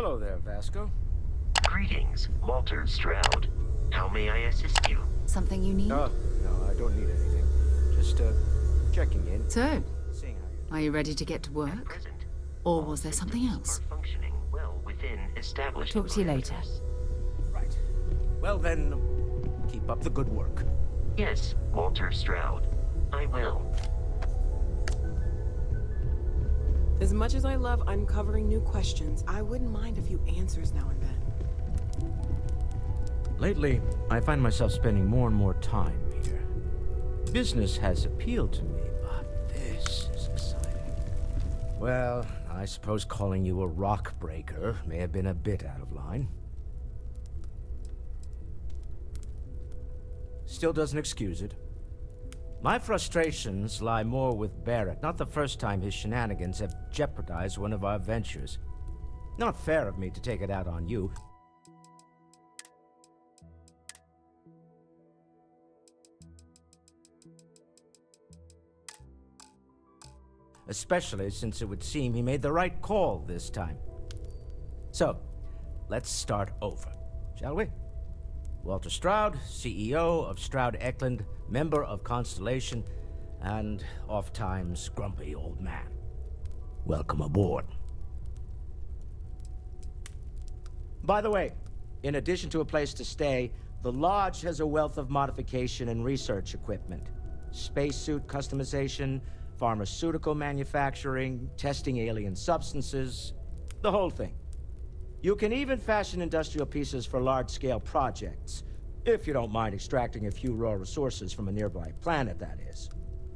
Hello there, Vasco. Greetings, Walter Stroud. How may I assist you? Something you need? No, I don't need anything. Just, checking in. So, Seeing how you're are you ready to get to At work? present, Or all was there something systems else? are functioning well within established Talk to you later. parameters. right. Well then, keep up the good work. Yes, Walter Stroud. I will. As much as I love uncovering new questions, I wouldn't mind a few answers now and then. Lately, I find myself spending more and more time here. Business has appealed to me, but this is exciting. Well, I suppose calling you a rock breaker may have been a bit out of line. Still doesn't excuse it. My frustrations lie more with Barrett. Not the first time his shenanigans have jeopardized one of our ventures. Not fair of me to take it out on you. Especially since it would seem he made the right call this time. So, let's start over, shall we? Walter Stroud, CEO of Stroud Eklund, member of Constellation, and oft-times grumpy old man. Welcome aboard. By the way, in addition to a place to stay, the Lodge has a wealth of modification and research equipment. Spacesuit customization, pharmaceutical manufacturing, testing alien substances, the whole thing. You can even fashion industrial pieces for large-scale projects, if you don't mind extracting a few raw resources from a nearby planet, that is.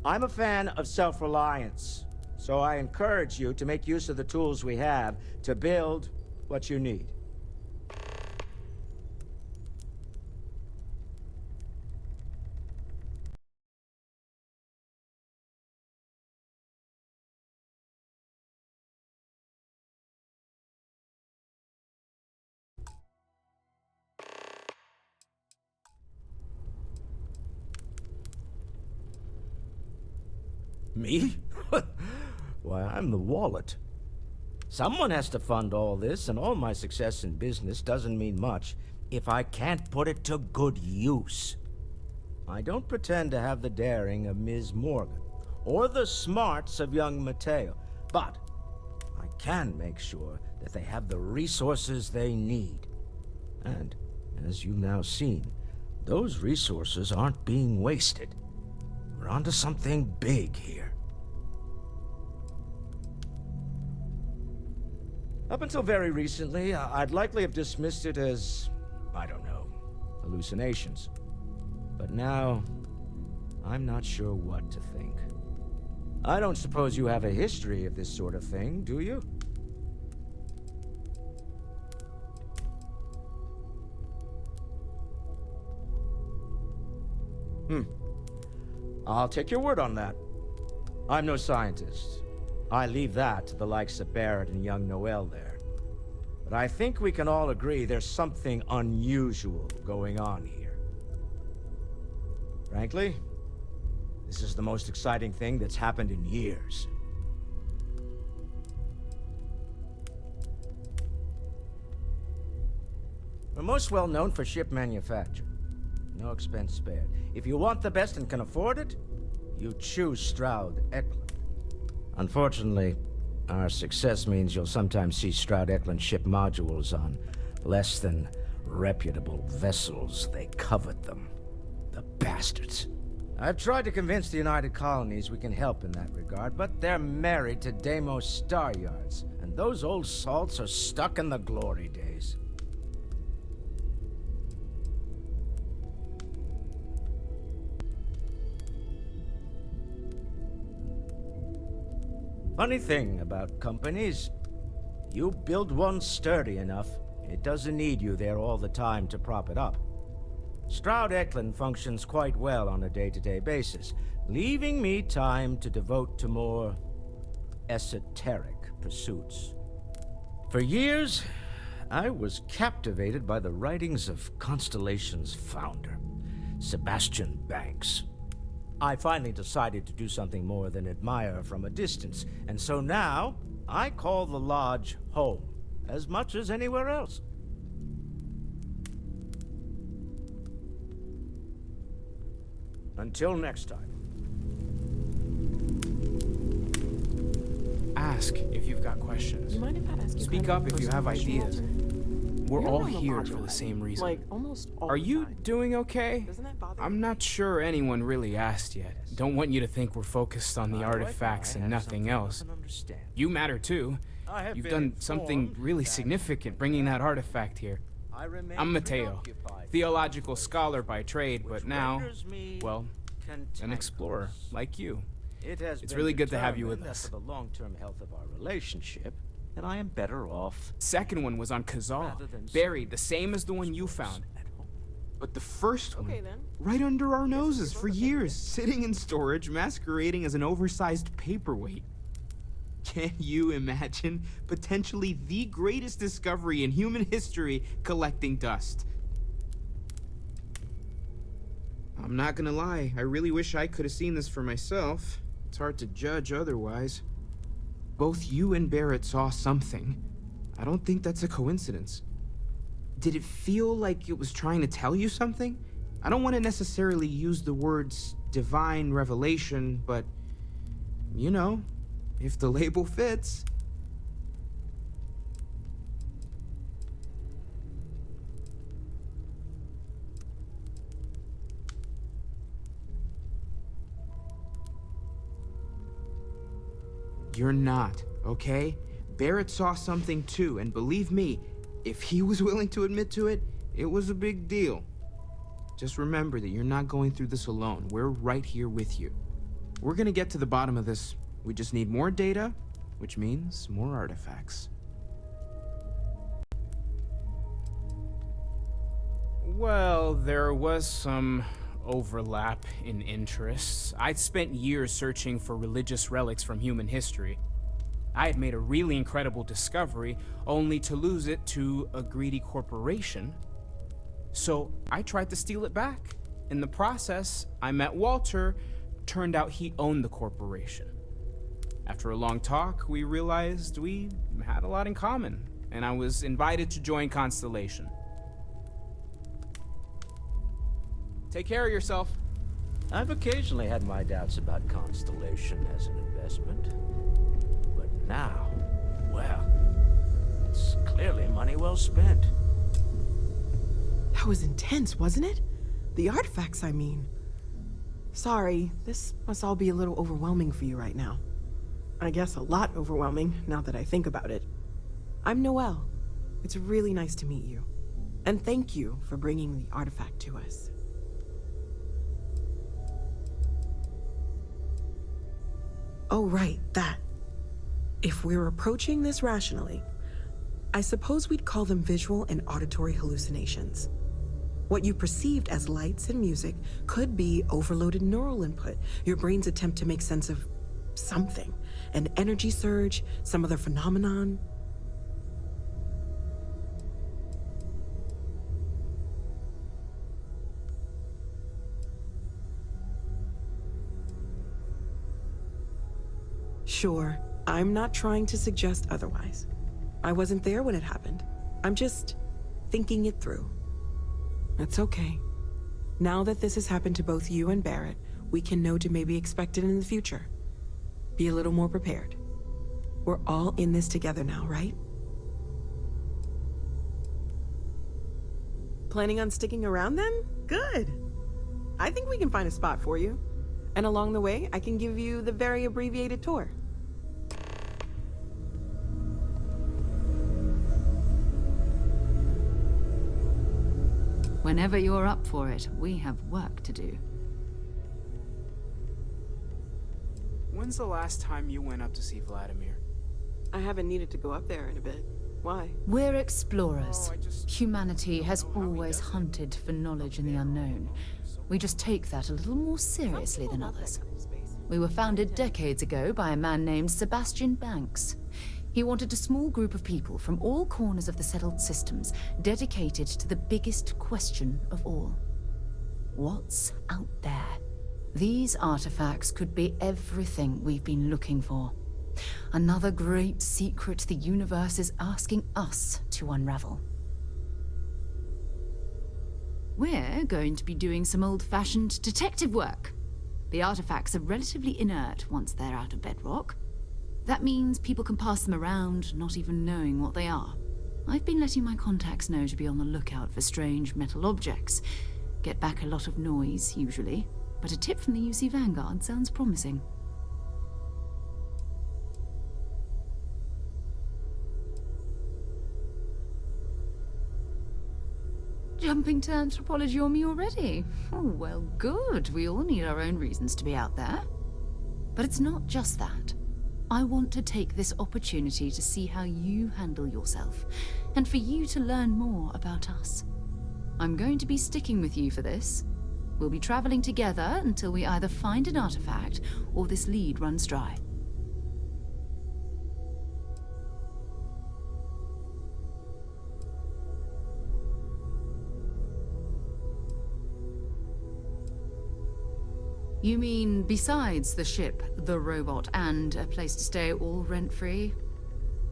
I'm a fan of self-reliance, so I encourage you to make use of the tools we have to build what you need. Me? Why, I'm the wallet. Someone has to fund all this, and all my success in business doesn't mean much if I can't put it to good use. I don't pretend to have the daring of Ms. Morgan, or the smarts of young Mateo, but I can make sure that they have the resources they need. And, as you've now seen, those resources aren't being wasted. We're onto something big here. Up until very recently, I'd likely have dismissed it as, I don't know, hallucinations. But now, I'm not sure what to think. I don't suppose you have a history of this sort of thing, do you? I'll take your word on that. I'm no scientist. I leave that to the likes of Barrett and young Noel there. But I think we can all agree there's something unusual going on here. Frankly, this is the most exciting thing that's happened in years. We're most well known for ship manufacture. No expense spared. If you want the best and can afford it, you choose Stroud Eklund. Unfortunately, our success means you'll sometimes see Stroud Eklund ship modules on less than reputable vessels. They covet them. The bastards. I've tried to convince the United Colonies we can help in that regard, but they're married to Deimos Star Yards, and those old salts are stuck in the glory days. Funny thing about companies, you build one sturdy enough, it doesn't need you there all the time to prop it up. Stroud Eklund functions quite well on a day-to-day basis, leaving me time to devote to more esoteric pursuits. For years, I was captivated by the writings of Constellation's founder, Sebastian Banks. I finally decided to do something more than admire from a distance, and so now I call the Lodge home. as much as anywhere else. Until next time. Ask if you've got questions. You mind if I ask you Speak kind of up a if you have personal ideas. question, We're Walter? all You're on the here lodge for the already, same reason. Like, almost all Are the you time. doing okay? Doesn't that bother I'm you? not sure anyone really asked yet. Don't want you to think we're focused on the By the way, artifacts I and have nothing something else. I can understand. You matter too. I have You've been done something informed really that significant bringing that artifact here. I remain I'm Mateo, preoccupied. theological scholar by trade, Which but now, renders me well, an cantankerous. explorer like you. It has It's been really good to have you determined with us. that for the long-term health of our relationship, that I am better off Second one was on Kazal, rather than buried, the same as the one you found. at home. But the first Okay, one, then. right under our noses for years, sitting in storage, masquerading as an oversized paperweight. Can you imagine potentially the greatest discovery in human history collecting dust? I'm not gonna lie, I really wish I could have seen this for myself. It's hard to judge otherwise. Both you and Barrett saw something. I don't think that's a coincidence. Did it feel like it was trying to tell you something? I don't want to necessarily use the words divine revelation, but you know, if the label fits. You're not, okay? Barrett saw something too, and believe me, if he was willing to admit to it, it was a big deal. Just remember that you're not going through this alone. We're right here with you. We're gonna get to the bottom of this. We just need more data, which means more artifacts. Well, there was some overlap in interests. I'd spent years searching for religious relics from human history. I had made a really incredible discovery, only to lose it to a greedy corporation. So I tried to steal it back. In the process, I met Walter. Turned out he owned the corporation. After a long talk, we realized we had a lot in common, and I was invited to join Constellation. Take care of yourself. I've occasionally had my doubts about Constellation as an investment. But now, well, it's clearly money well spent. That was intense, wasn't it? The artifacts, I mean. Sorry, this must all be a little overwhelming for you right now. I guess a lot overwhelming, now that I think about it. I'm Noelle. It's really nice to meet you. And thank you for bringing the artifact to us. Oh, right, that. If we're approaching this rationally, I suppose we'd call them visual and auditory hallucinations. What you perceived as lights and music could be overloaded neural input, your brain's attempt to make sense of something, an energy surge, some other phenomenon. Sure, I'm not trying to suggest otherwise. I wasn't there when it happened. I'm just thinking it through. It's okay. Now that this has happened to both you and Barrett, we can know to maybe expect it in the future. Be a little more prepared. We're all in this together now, right? Planning on sticking around then? Good. I think we can find a spot for you. And along the way, I can give you the very abbreviated tour. Whenever you're up for it, we have work to do. When's the last time you went up to see Vladimir? I haven't needed to go up there in a bit. Why? We're explorers. Oh, I just- Humanity has how he always does it. hunted for knowledge in the unknown. We just take that a little more seriously than others. We were founded decades ago by a man named Sebastian Banks. He wanted a small group of people from all corners of the settled systems dedicated to the biggest question of all. What's out there? These artifacts could be everything we've been looking for. Another great secret the universe is asking us to unravel. We're going to be doing some old-fashioned detective work. The artifacts are relatively inert once they're out of bedrock. That means people can pass them around, not even knowing what they are. I've been letting my contacts know to be on the lookout for strange metal objects. Get back a lot of noise, usually, but a tip from the UC Vanguard sounds promising. Jumping to anthropology on me already? Oh, well, good. We all need our own reasons to be out there. But it's not just that. I want to take this opportunity to see how you handle yourself, and for you to learn more about us. I'm going to be sticking with you for this. We'll be traveling together until we either find an artifact or this lead runs dry. You mean besides the ship, the robot, and a place to stay all rent-free?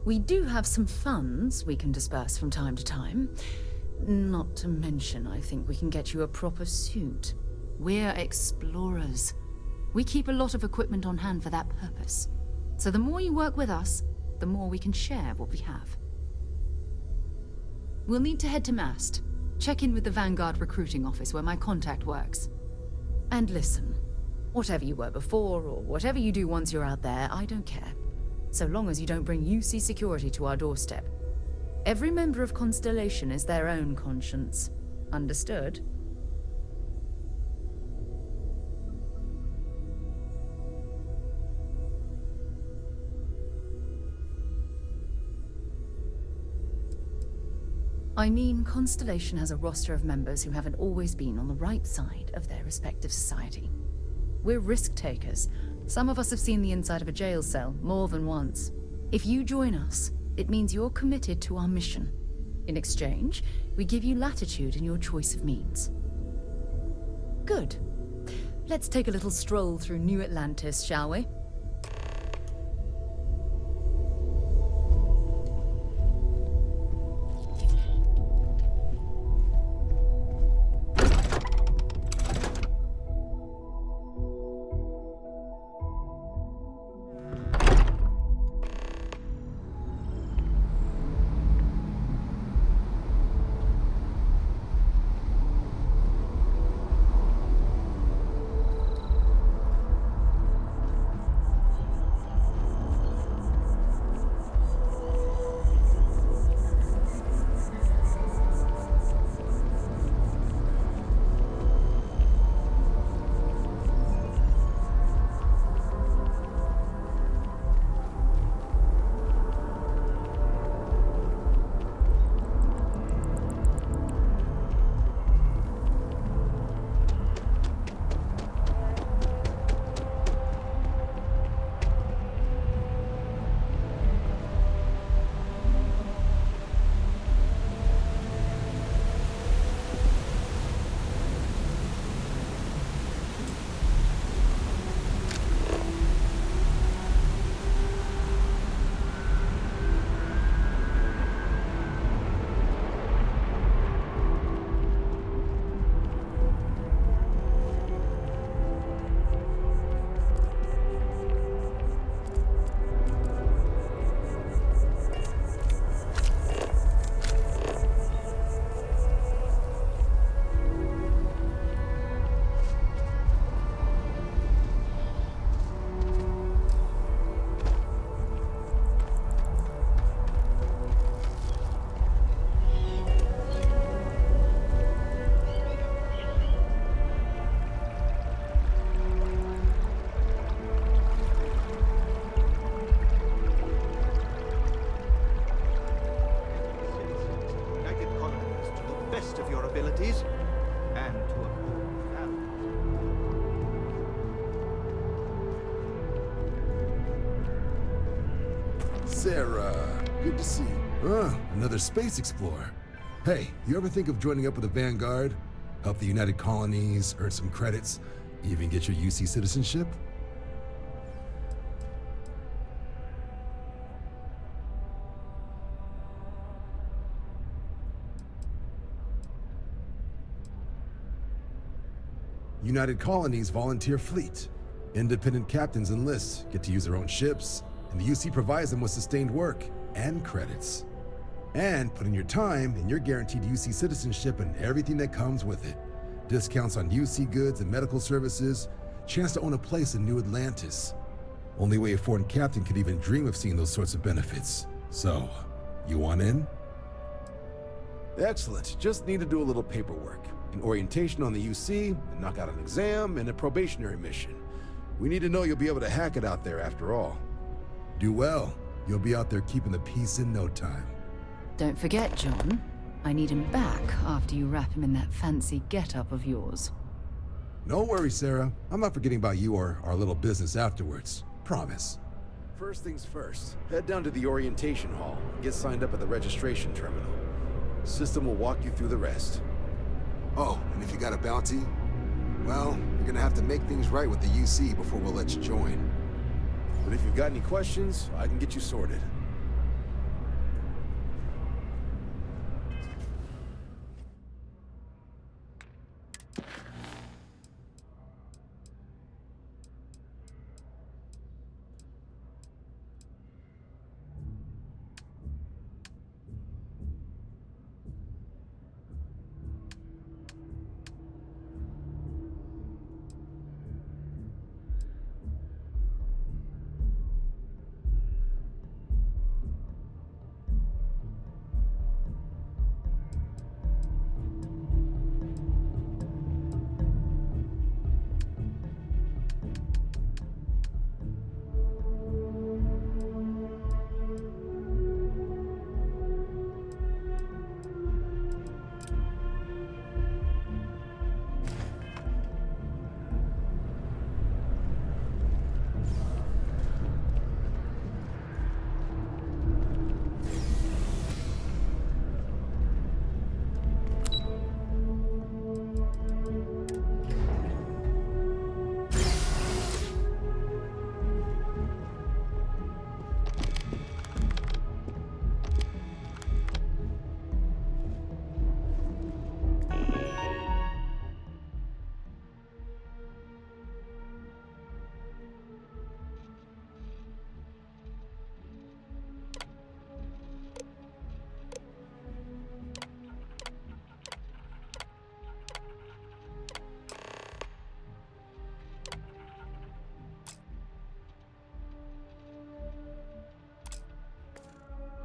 We do have some funds we can disperse from time to time. Not to mention, I think we can get you a proper suit. We're explorers. We keep a lot of equipment on hand for that purpose. So the more you work with us, the more we can share what we have. We'll need to head to Mast. Check in with the Vanguard recruiting office where my contact works. And listen. Whatever you were before, or whatever you do once you're out there, I don't care. So long as you don't bring UC security to our doorstep. Every member of Constellation is their own conscience. Understood? I mean, Constellation has a roster of members who haven't always been on the right side of their respective society. We're risk-takers. Some of us have seen the inside of a jail cell more than once. If you join us, it means you're committed to our mission. In exchange, we give you latitude in your choice of means. Good. Let's take a little stroll through New Atlantis, shall we? Sarah, good to see you. Another space explorer. Hey, you ever think of joining up with the Vanguard? Help the United Colonies, earn some credits, even get your UC citizenship? United Colonies volunteer fleet. Independent captains enlist, get to use their own ships, and the UC provides them with sustained work and credits. And put in your time, and you're guaranteed UC citizenship and everything that comes with it. Discounts on UC goods and medical services, chance to own a place in New Atlantis. Only way a foreign captain could even dream of seeing those sorts of benefits. So, you want in? Excellent. Just need to do a little paperwork. An orientation on the UC, and knock out an exam, and a probationary mission. We need to know you'll be able to hack it out there after all. Do well. You'll be out there keeping the peace in no time. Don't forget, John. I need him back after you wrap him in that fancy get-up of yours. No worries, Sarah. I'm not forgetting about you or our little business afterwards. Promise. First things first, head down to the orientation hall and get signed up at the registration terminal. System will walk you through the rest. Oh, and if you got a bounty, well, you're gonna have to make things right with the UC before we'll let you join. But if you've got any questions, I can get you sorted.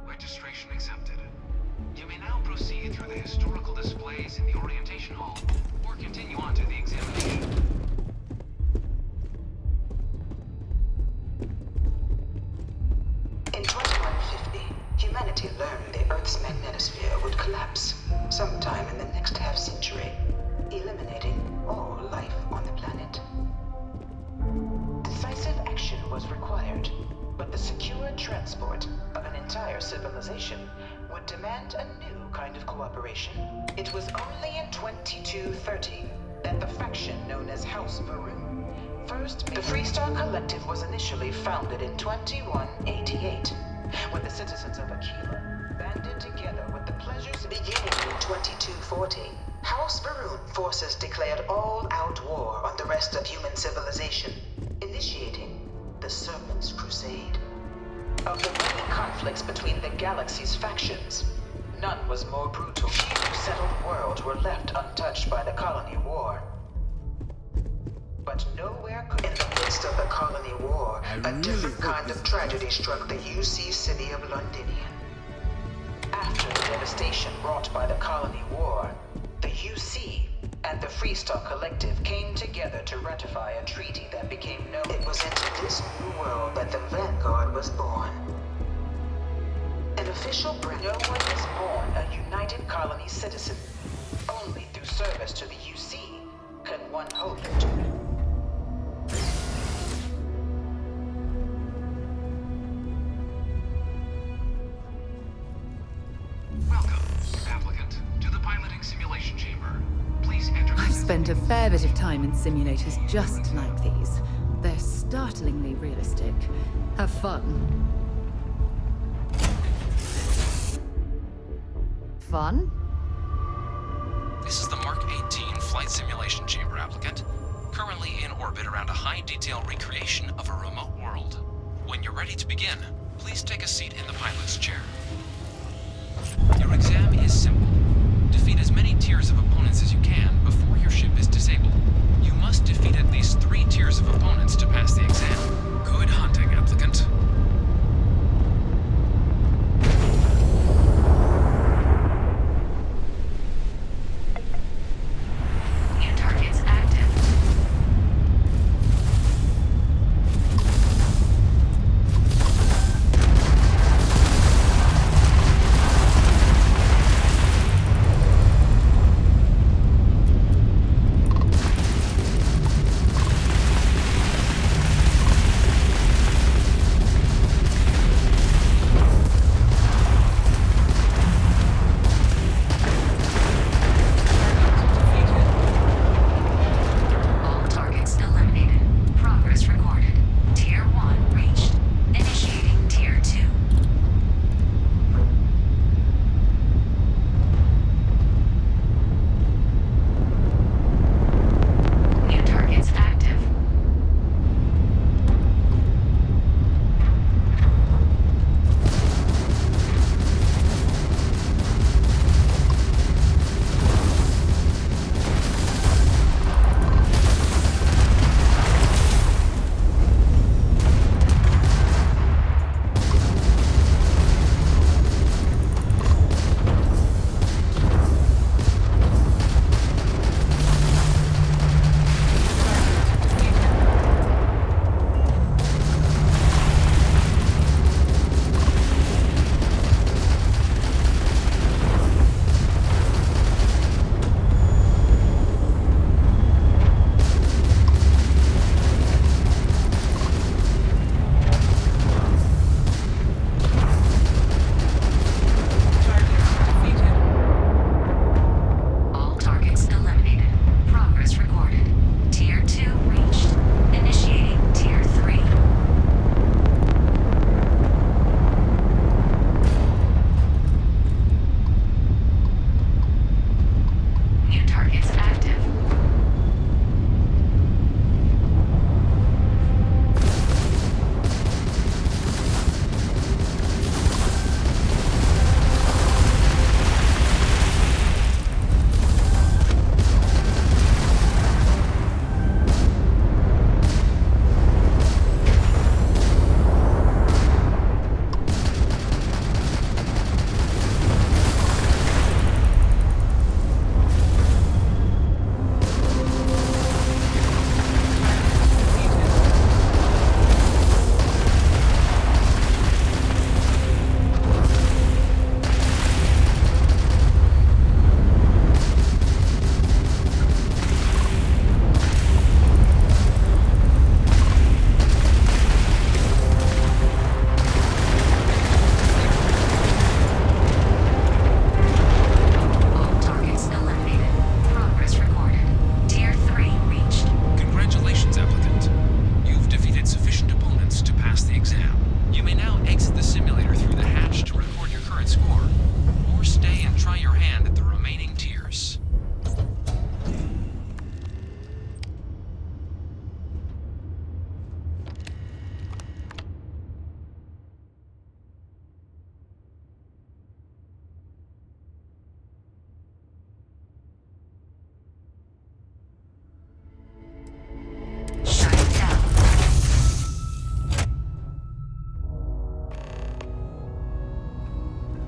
Registration accepted. You may now proceed through the historical displays in the orientation hall, or continue on to the examination. In 2150, humanity learned the Earth's magnetosphere would collapse sometime in the next half-century, eliminating all life on the planet. Decisive action was required, but the secure transport of an entire civilization would demand a new kind of cooperation. It was only in 2230 that the faction known as House Varun first... The Freestar Collective was initially founded in 2188, when the citizens of Aquila banded together with the pleasures beginning in 2240. House Varun forces declared all-out war on the rest of human civilization, initiating the Serpent's Crusade. Of the many conflicts between the galaxy's factions, none was more brutal. Few settled worlds were left untouched by the colony war. But nowhere could... In the midst of the colony war, a different kind of tragedy struck the UC city of Londinian. After the devastation wrought by the colony war, the UC and the Freestar Collective came together to ratify a treaty that became known. It was into this new world that the Vanguard was born. An official brand. No one is born a United Colony citizen. Only through service to the UC can one hope to. Welcome, applicant, to the piloting simulation chamber. Please enter. I've spent a fair bit of time in simulators just like these. They're startlingly realistic. Have fun. Fun? This is the Mark 18 flight simulation chamber, applicant. currently in orbit around a high-detail recreation of a remote world. When you're ready to begin, please take a seat in the pilot's chair. Your exam is simple. Defeat as many tiers of opponents as you can before your ship is disabled. You must defeat at least 3 tiers of opponents to pass the exam. Good hunting, applicant. New targets active. All targets eliminated. Progress recorded. Tier 1 reached. Initiating Tier 2. New targets active. All targets eliminated. Progress recorded. Tier 2 reached. Initiating Tier 3. New targets active. All targets eliminated. Progress recorded. Tier 3 reached. Congratulations, applicant. You've defeated sufficient opponents to pass the exam. You may now exit the simulator through the hatch to record your current score, or stay and try your hand at the remaining tiers. Shutting down.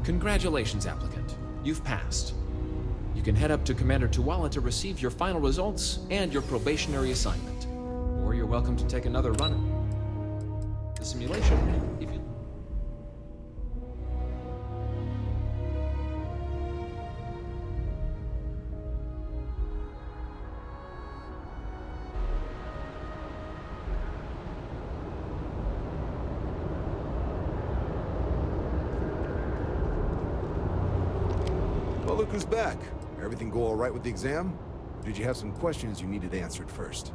Congratulations, applicant. You've passed. You can head up to Commander Tuwala to receive your final results and your probationary assignment. Or you're welcome to take another run at the simulation if you... Well, look who's back. Everything go all right with the exam? Or did you have some questions you needed answered first?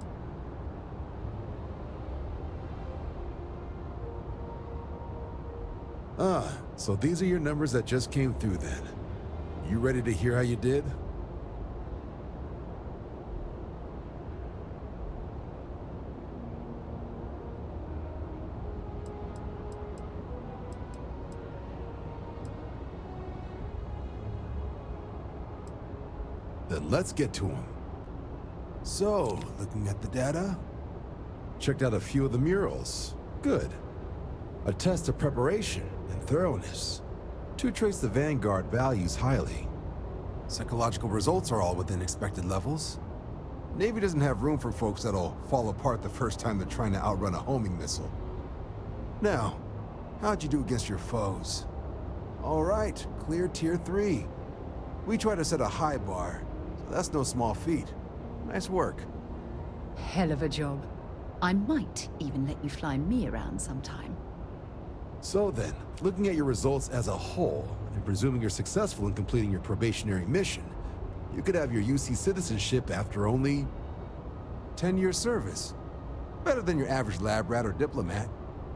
Ah, so these are your numbers that just came through then. You ready to hear how you did? But let's get to them. So, looking at the data, checked out a few of the murals. Good. A test of preparation and thoroughness. Two traits the Vanguard values highly. Psychological results are all within expected levels. Navy doesn't have room for folks that'll fall apart the first time they're trying to outrun a homing missile. Now, how'd you do against your foes? All right, clear Tier 3. We try to set a high bar, so that's no small feat. Nice work. Hell of a job. I might even let you fly me around sometime. So then, looking at your results as a whole, and presuming you're successful in completing your probationary mission, you could have your UC citizenship after only 10 years service. Better than your average lab rat or diplomat,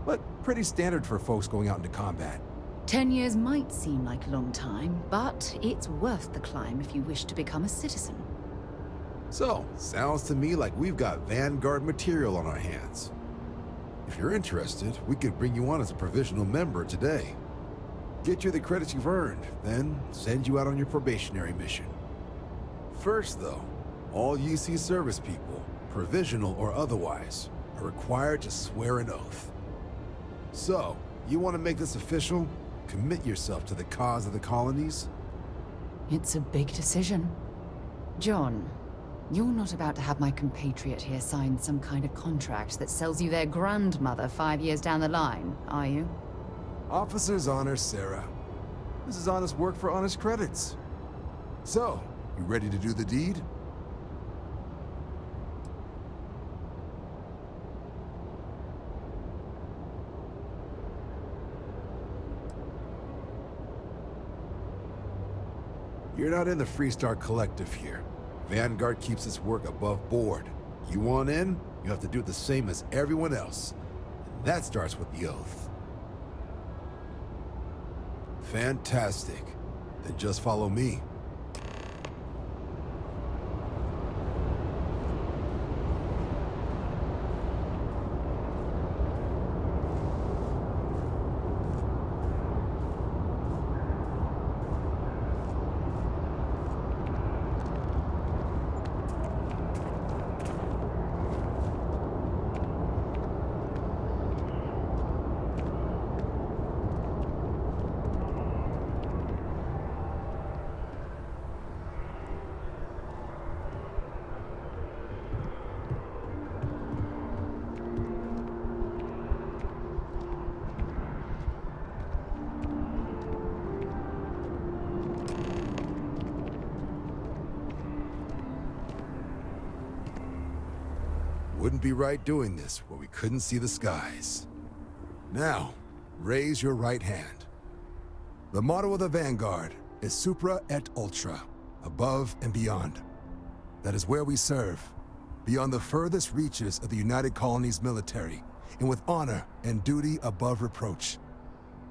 but pretty standard for folks going out into combat. 10 years might seem like a long time, but it's worth the climb if you wish to become a citizen. So, sounds to me like we've got Vanguard material on our hands. If you're interested, we could bring you on as a provisional member today. Get you the credits you've earned, then send you out on your probationary mission. First, though, all UC service people, provisional or otherwise, are required to swear an oath. So, you want to make this official? Commit yourself to the cause of the colonies? It's a big decision. John, you're not about to have my compatriot here sign some kind of contract that sells you their grandmother 5 years down the line, are you? Officer's honor, Sarah. This is honest work for honest credits. So, you ready to do the deed? You're not in the Freestar Collective here. Vanguard keeps its work above board. You want in, you have to do the same as everyone else. And that starts with the oath. Fantastic. Then just follow me. Wouldn't be right doing this where we couldn't see the skies. Now, raise your right hand. The motto of the Vanguard is Supra et Ultra, above and beyond. That is where we serve, beyond the furthest reaches of the United Colonies military, and with honor and duty above reproach.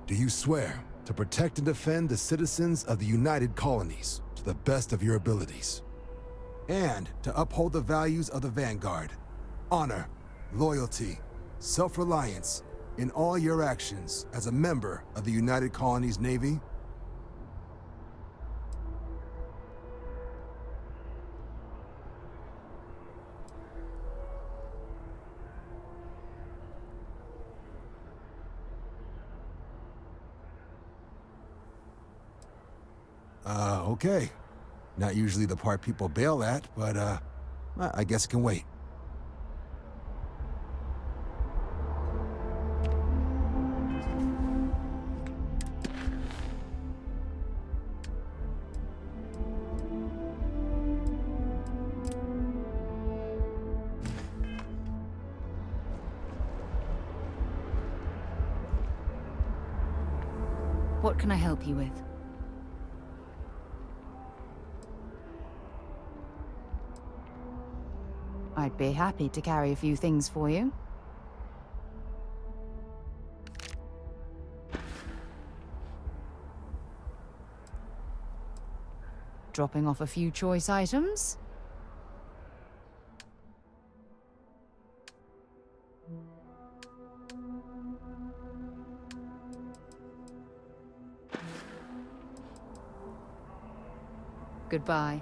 Do you swear to protect and defend the citizens of the United Colonies to the best of your abilities? And to uphold the values of the Vanguard, honor, loyalty, self-reliance in all your actions as a member of the United Colonies Navy? Okay. Not usually the part people bail at, but, I guess it can wait. What can I help you with? I'd be happy to carry a few things for you. Dropping off a few choice items. Goodbye.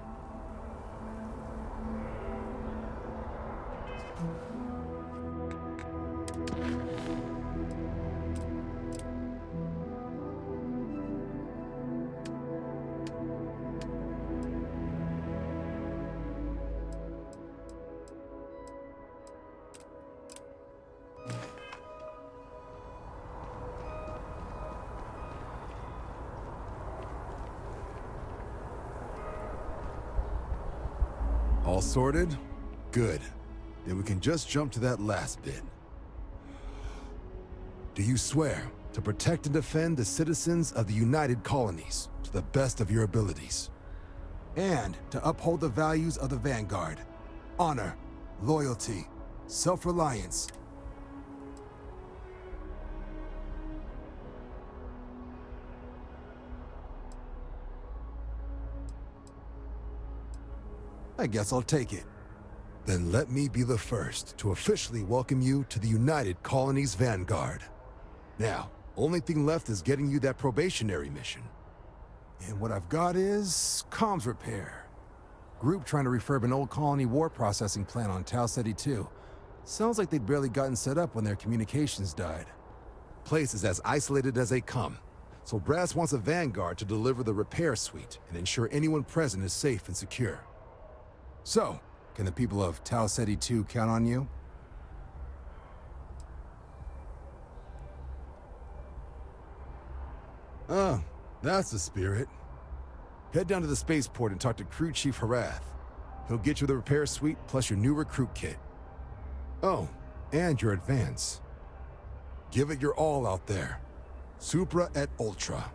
All sorted? Good. Then we can just jump to that last bit. Do you swear to protect and defend the citizens of the United Colonies to the best of your abilities? And to uphold the values of the Vanguard: honor, loyalty, self-reliance. I guess I'll take it. Then let me be the first to officially welcome you to the United Colonies Vanguard. Now, only thing left is getting you that probationary mission. And what I've got is comms repair. Group trying to refurb an old colony war processing plant on Tau Ceti 2. Sounds like they'd barely gotten set up when their communications died. Place is as isolated as they come, so Brass wants a Vanguard to deliver the repair suite and ensure anyone present is safe and secure. So, can the people of Tau Ceti 2 count on you? Oh, that's the spirit. Head down to the spaceport and talk to Crew Chief Harath. He'll get you the repair suite plus your new recruit kit. Oh, and your advance. Give it your all out there. Supra et Ultra.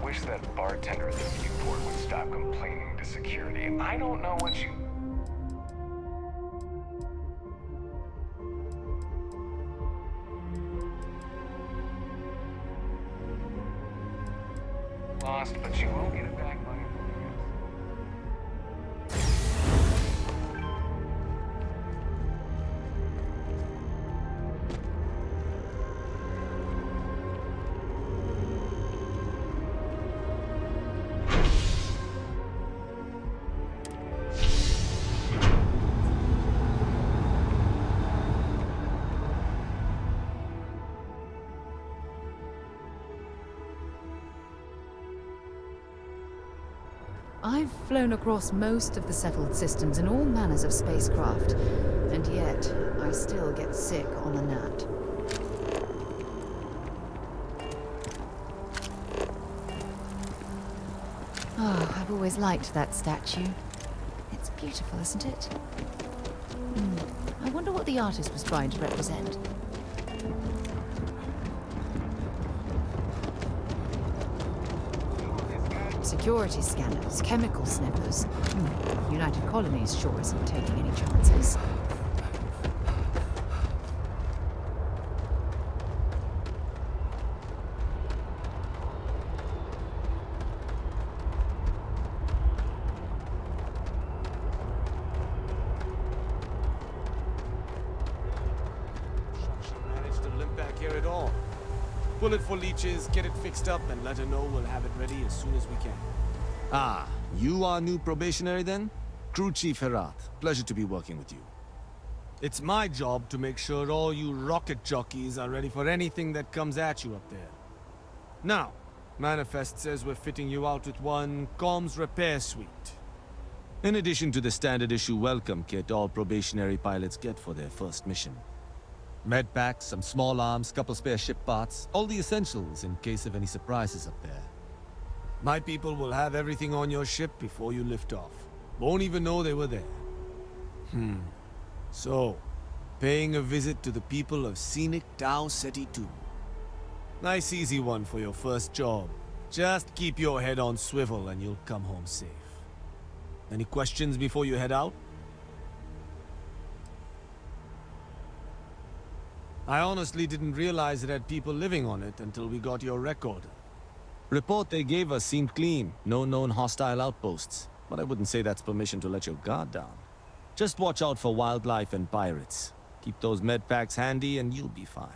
Wish that bartender at the viewport would stop complaining to security. I don't know what you... Lost, but you will get it back by... I've flown across most of the settled systems in all manners of spacecraft, and yet I still get sick on a gnat. Oh, I've always liked that statue. It's beautiful, isn't it? I wonder what the artist was trying to represent. Security scanners, chemical sniffers. United Colonies sure isn't taking any chances. Managed to limp back here at all. Pull it for leeches, get it fixed up, and let her know we'll have it ready as soon as we can. Ah, you are new probationary then? Crew Chief Herath, pleasure to be working with you. It's my job to make sure all you rocket jockeys are ready for anything that comes at you up there. Now, Manifest says we're fitting you out with one comms repair suite. In addition to the standard issue welcome kit all probationary pilots get for their first mission. Med packs, some small arms, couple spare ship parts, all the essentials in case of any surprises up there. My people will have everything on your ship before you lift off. Won't even know they were there. So, paying a visit to the people of scenic Tau Ceti 2. Nice easy one for your first job. Just keep your head on swivel and you'll come home safe. Any questions before you head out? I honestly didn't realize it had people living on it until we got your record. Report they gave us seemed clean. No known hostile outposts. But I wouldn't say that's permission to let your guard down. Just watch out for wildlife and pirates. Keep those med packs handy and you'll be fine.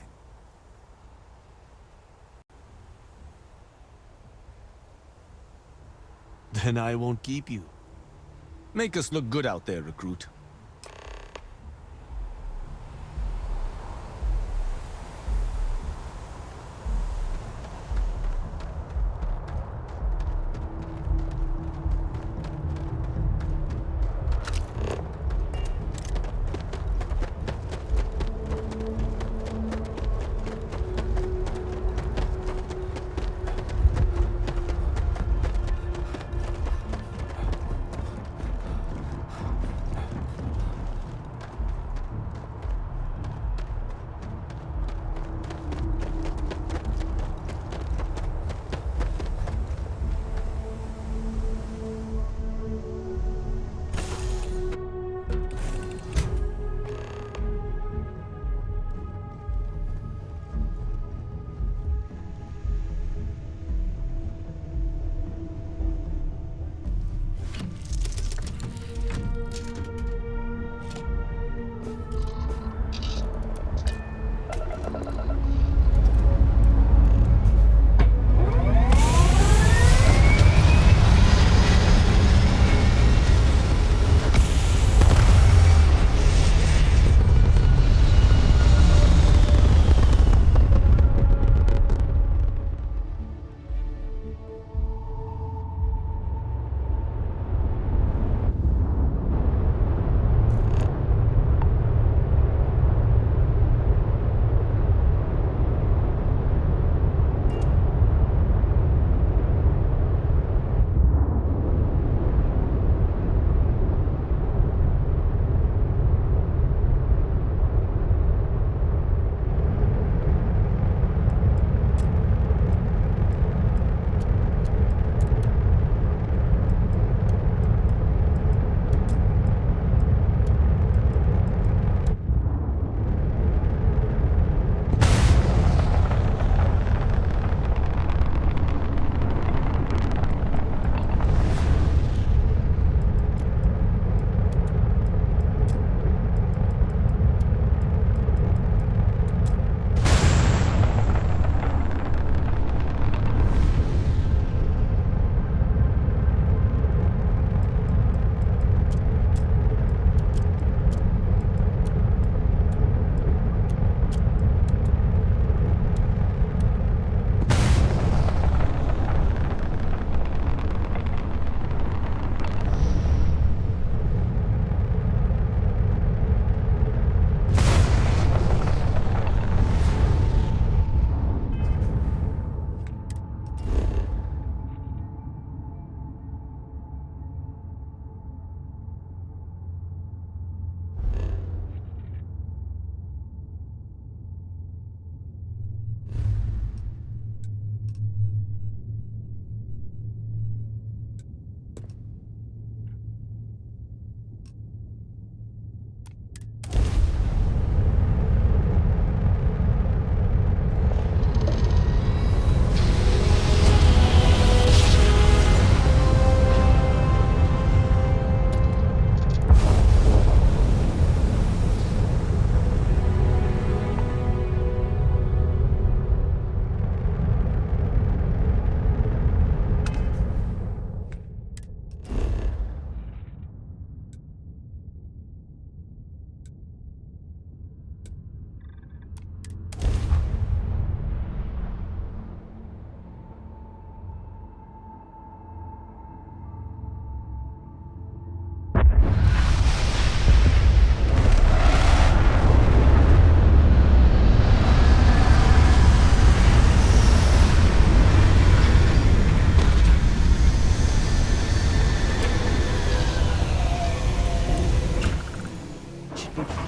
Then I won't keep you. Make us look good out there, recruit.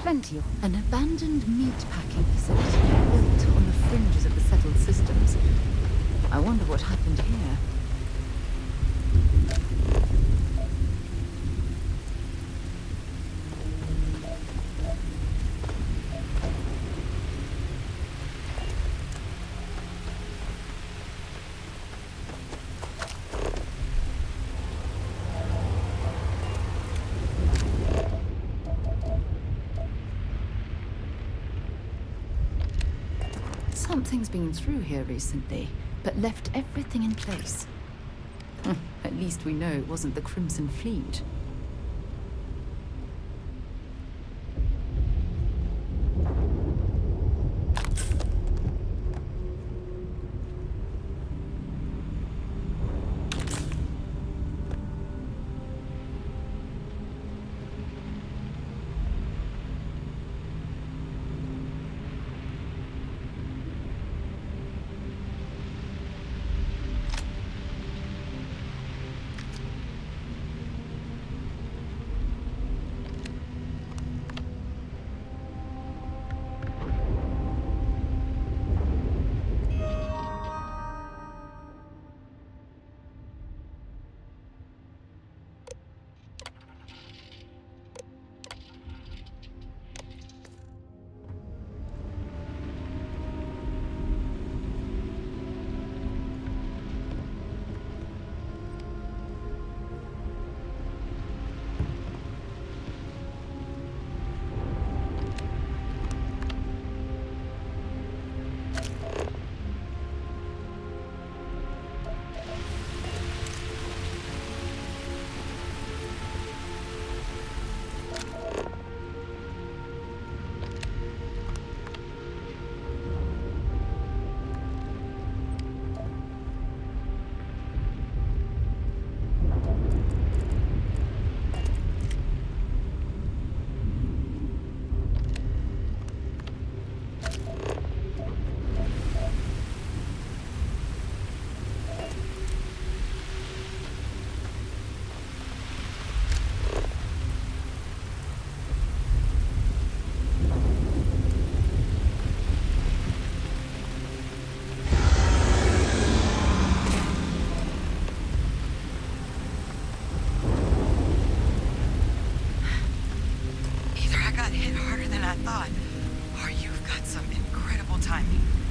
plenty of an abandoned meat-packing facility built on the fringes of the settled systems. I wonder what happened here. Something's been through here recently, but left everything in place. At least we know it wasn't the Crimson Fleet.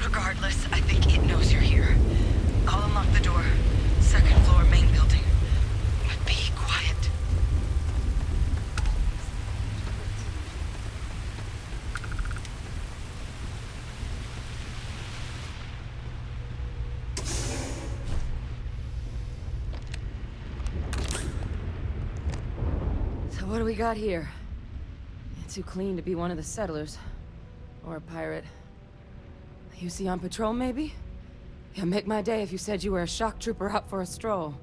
Regardless, I think it knows you're here. I'll unlock the door. Second floor, main building. But be quiet. So what do we got here? Too clean to be one of the settlers. Or a pirate. You see on patrol, maybe? Yeah, make my day if you said you were a shock trooper out for a stroll.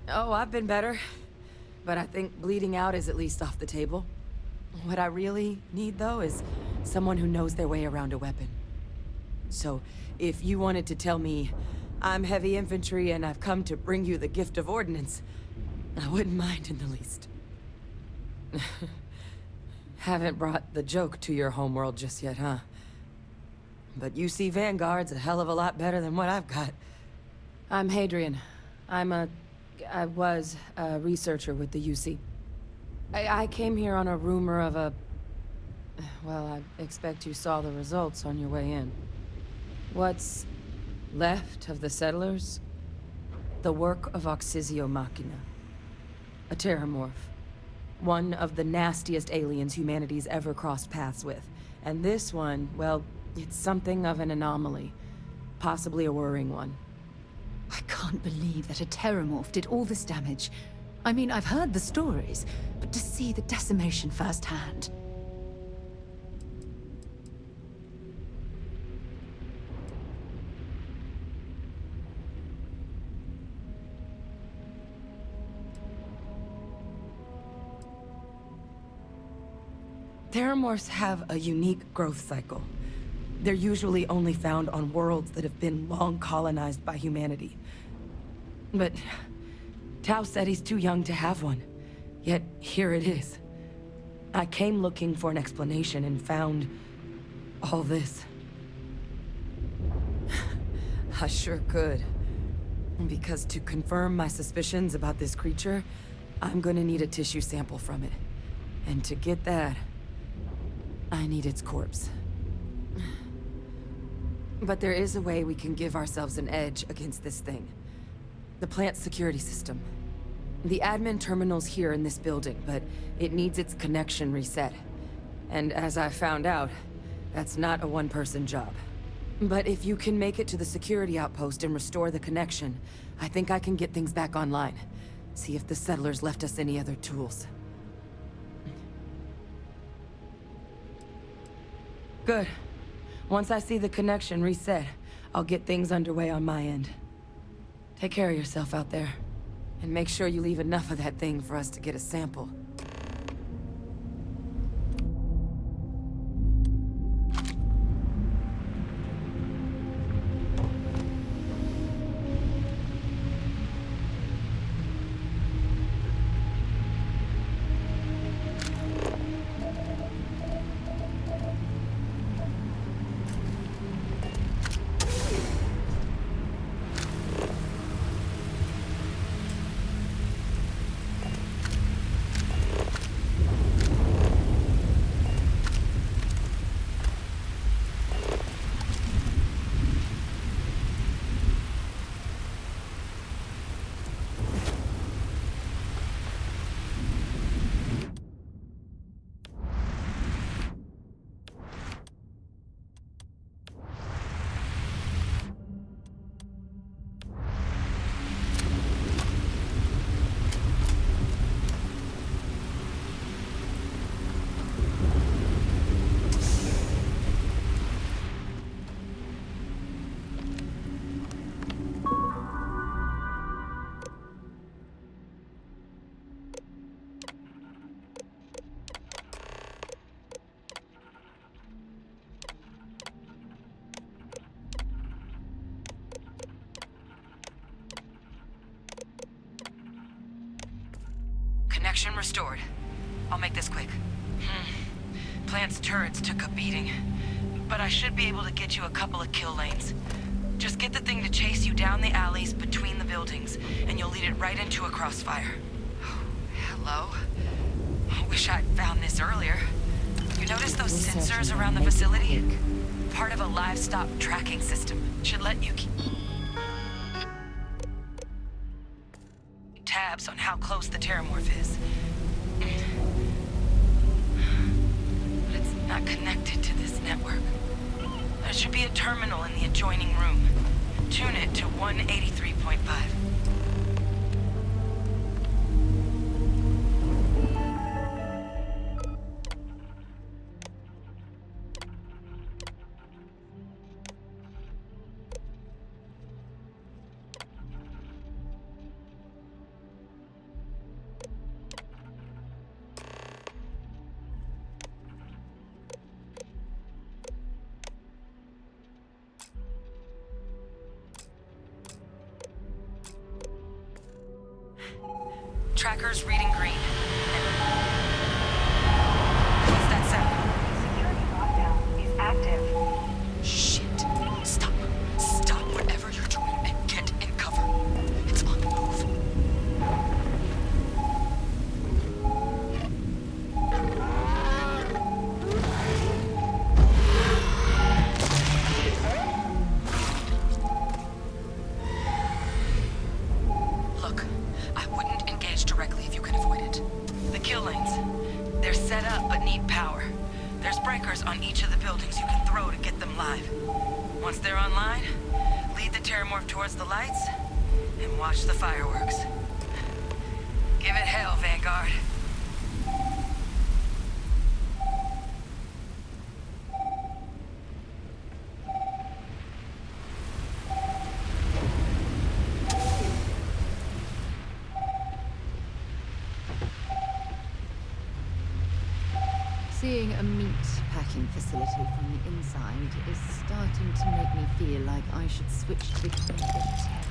Oh, I've been better. But I think bleeding out is at least off the table. What I really need, though, is someone who knows their way around a weapon. So, if you wanted to tell me, I'm heavy infantry and I've come to bring you the gift of ordnance, I wouldn't mind in the least. Haven't brought the joke to your homeworld just yet, huh? But UC Vanguard's a hell of a lot better than what I've got. I'm Hadrian. I was a researcher with the UC. I came here on a rumor of a... Well, I expect you saw the results on your way in. What's left of the settlers? The work of Oxysio Machina. A terramorph. One of the nastiest aliens humanity's ever crossed paths with. And this one, well, it's something of an anomaly. Possibly a worrying one. I can't believe that a terramorph did all this damage. I mean, I've heard the stories, but to see the decimation firsthand... Terramorphs have a unique growth cycle. They're usually only found on worlds that have been long colonized by humanity. But Tau said he's too young to have one. Yet here it is. I came looking for an explanation and found all this. I sure could. Because to confirm my suspicions about this creature, I'm gonna need a tissue sample from it. And to get that, I need its corpse. But there is a way we can give ourselves an edge against this thing. The plant security system. The admin terminal's here in this building, but it needs its connection reset. And as I found out, that's not a one-person job. But if you can make it to the security outpost and restore the connection, I think I can get things back online. See if the settlers left us any other tools. Good. Once I see the connection reset, I'll get things underway on my end. Take care of yourself out there. And make sure you leave enough of that thing for us to get a sample. Connection restored. I'll make this quick. Plant's turrets took a beating, but I should be able to get you a couple of kill lanes. Just get the thing to chase you down the alleys between the buildings, and you'll lead it right into a crossfire. Hello? I wish I'd found this earlier. You notice those sensors around the facility? Part of a livestock tracking system. Should let you keep tabs on how close the terramorph is. But it's not connected to this network. There should be a terminal in the adjoining room. Tune it to 183.5. Tracker's reading green. What's that sound? Security lockdown is active. Shit. Stop. Stop whatever you're doing and get in cover. It's on the move. Look, I wouldn't engage directly if you can avoid it. The kill lanes. They're set up but need power. There's breakers on each of the buildings you can throw to get them live. Once they're online, lead the terramorph towards the lights and watch the fireworks. Give it hell, Vanguard. Seeing a meat packing facility from the inside is starting to make me feel like I should switch to becoming a vegetarian.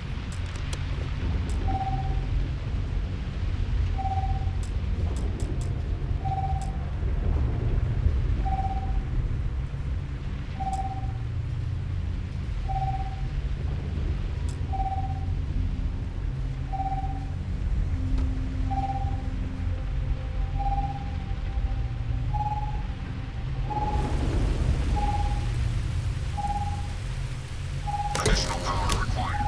Additional power required.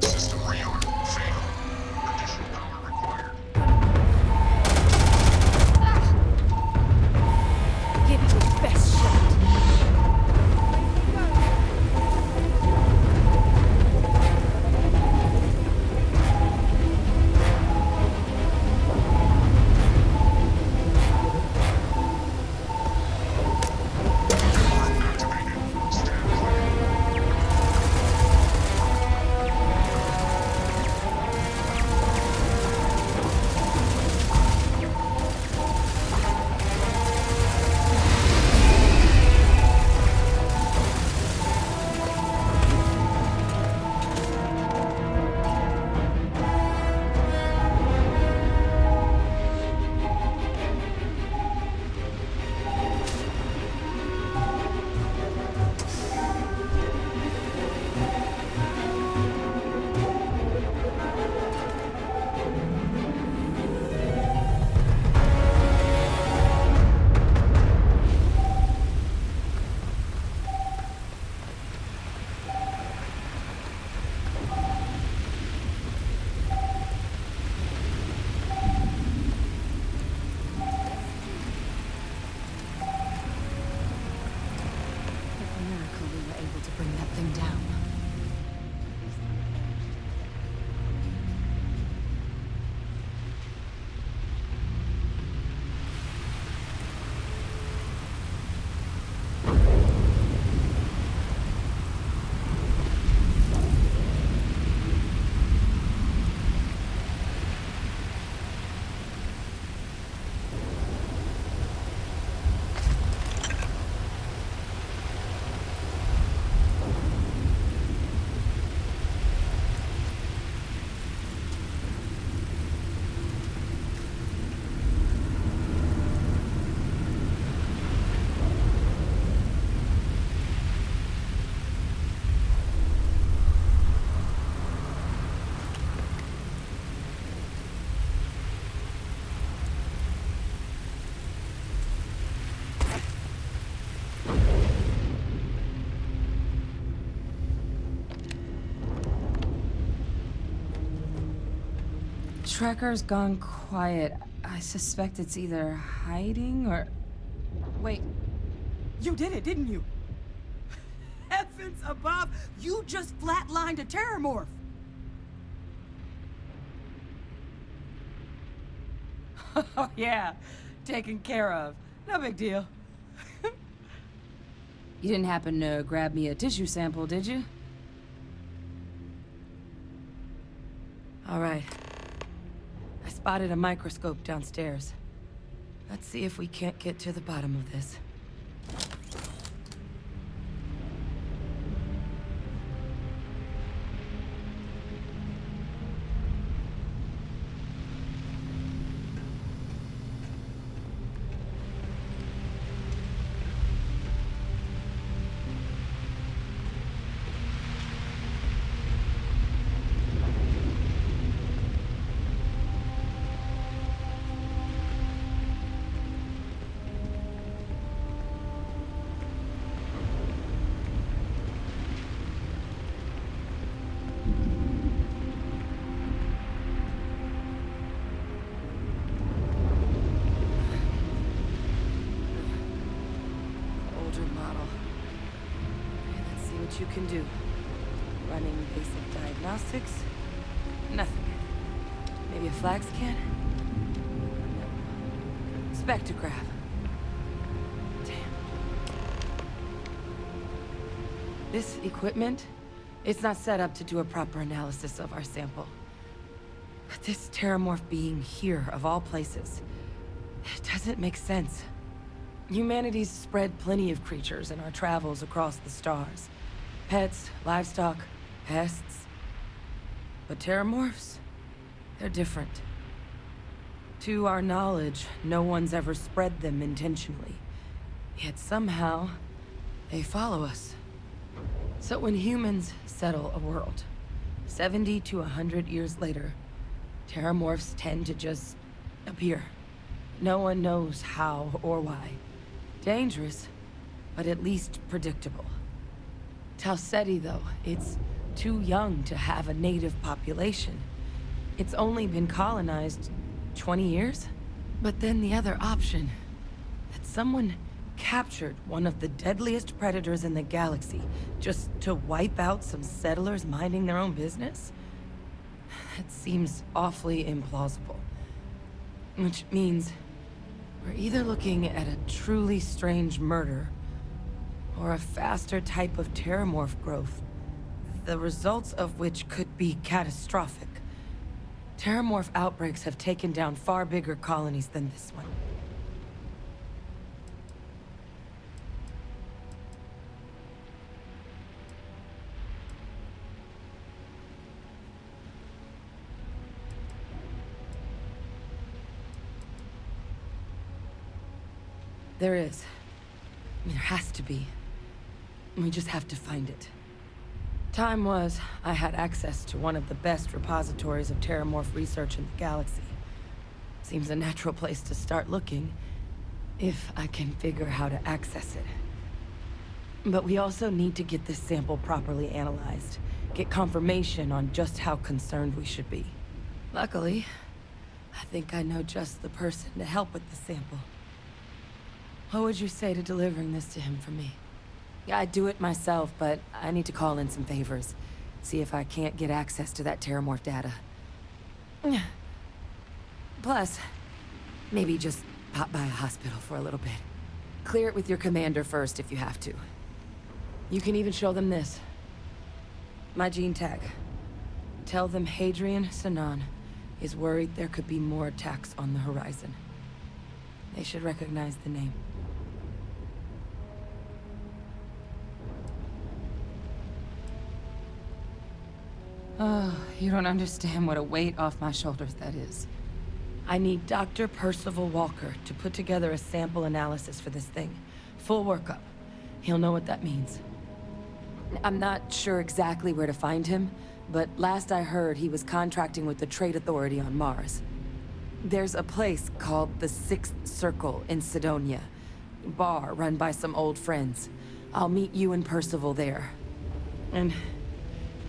System rearm. Failed. Additional power required. Give it your best shot. Activated. Stand clear. What a miracle we were able to bring that thing down. Tracker's gone quiet. I suspect it's either hiding or... Wait. You did it, didn't you? Heavens above! You just flatlined a terramorph! Oh, yeah. Taken care of. No big deal. You didn't happen to grab me a tissue sample, did you? All right. I spotted a microscope downstairs. Let's see if we can't get to the bottom of this. You can do. Running basic diagnostics? Nothing. Maybe a flag scan? No. Spectrograph. Damn. This equipment, it's not set up to do a proper analysis of our sample. But this terramorph being here, of all places, it doesn't make sense. Humanity's spread plenty of creatures in our travels across the stars. Pets, livestock, pests. But terramorphs? They're different. To our knowledge, no one's ever spread them intentionally. Yet somehow, they follow us. So when humans settle a world, 70 to 100 years later, terramorphs tend to just appear. No one knows how or why. Dangerous, but at least predictable. Tau Ceti, though, it's too young to have a native population. It's only been colonized 20 years? But then the other option, that someone captured one of the deadliest predators in the galaxy just to wipe out some settlers minding their own business? That seems awfully implausible. Which means we're either looking at a truly strange murder or a faster type of terramorph growth, the results of which could be catastrophic. Terramorph outbreaks have taken down far bigger colonies than this one. There is. There has to be. We just have to find it. Time was, I had access to one of the best repositories of terramorph research in the galaxy. Seems a natural place to start looking, if I can figure how to access it. But we also need to get this sample properly analyzed, get confirmation on just how concerned we should be. Luckily, I think I know just the person to help with the sample. What would you say to delivering this to him for me? I'd do it myself, but I need to call in some favors. See if I can't get access to that terramorph data. Plus, maybe just pop by a hospital for a little bit. Clear it with your commander first if you have to. You can even show them this. My gene tag. Tell them Hadrian Sinan is worried there could be more attacks on the horizon. They should recognize the name. Oh, you don't understand what a weight off my shoulders that is. I need Dr. Percival Walker to put together a sample analysis for this thing. Full workup. He'll know what that means. I'm not sure exactly where to find him, but last I heard he was contracting with the Trade Authority on Mars. There's a place called the Sixth Circle in Sidonia. Bar run by some old friends. I'll meet you and Percival there. And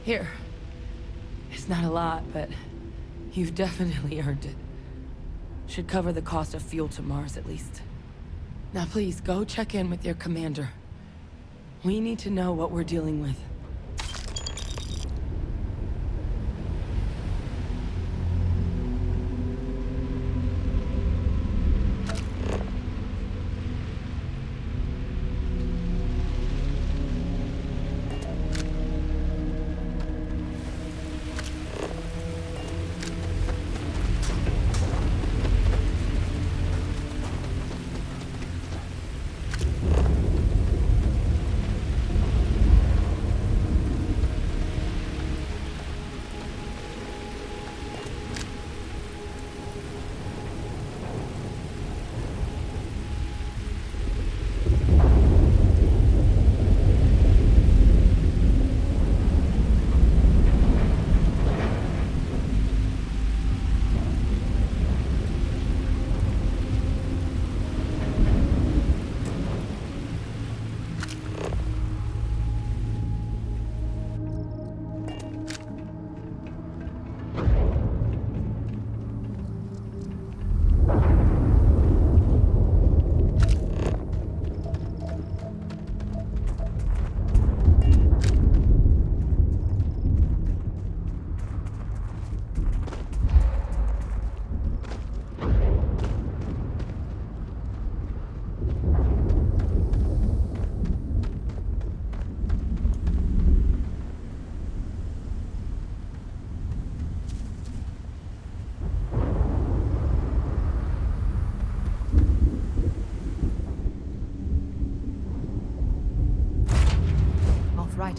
here. It's not a lot, but you've definitely earned it. Should cover the cost of fuel to Mars, at least. Now please, go check in with your commander. We need to know what we're dealing with.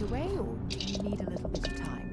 away, or do you need a little bit of time?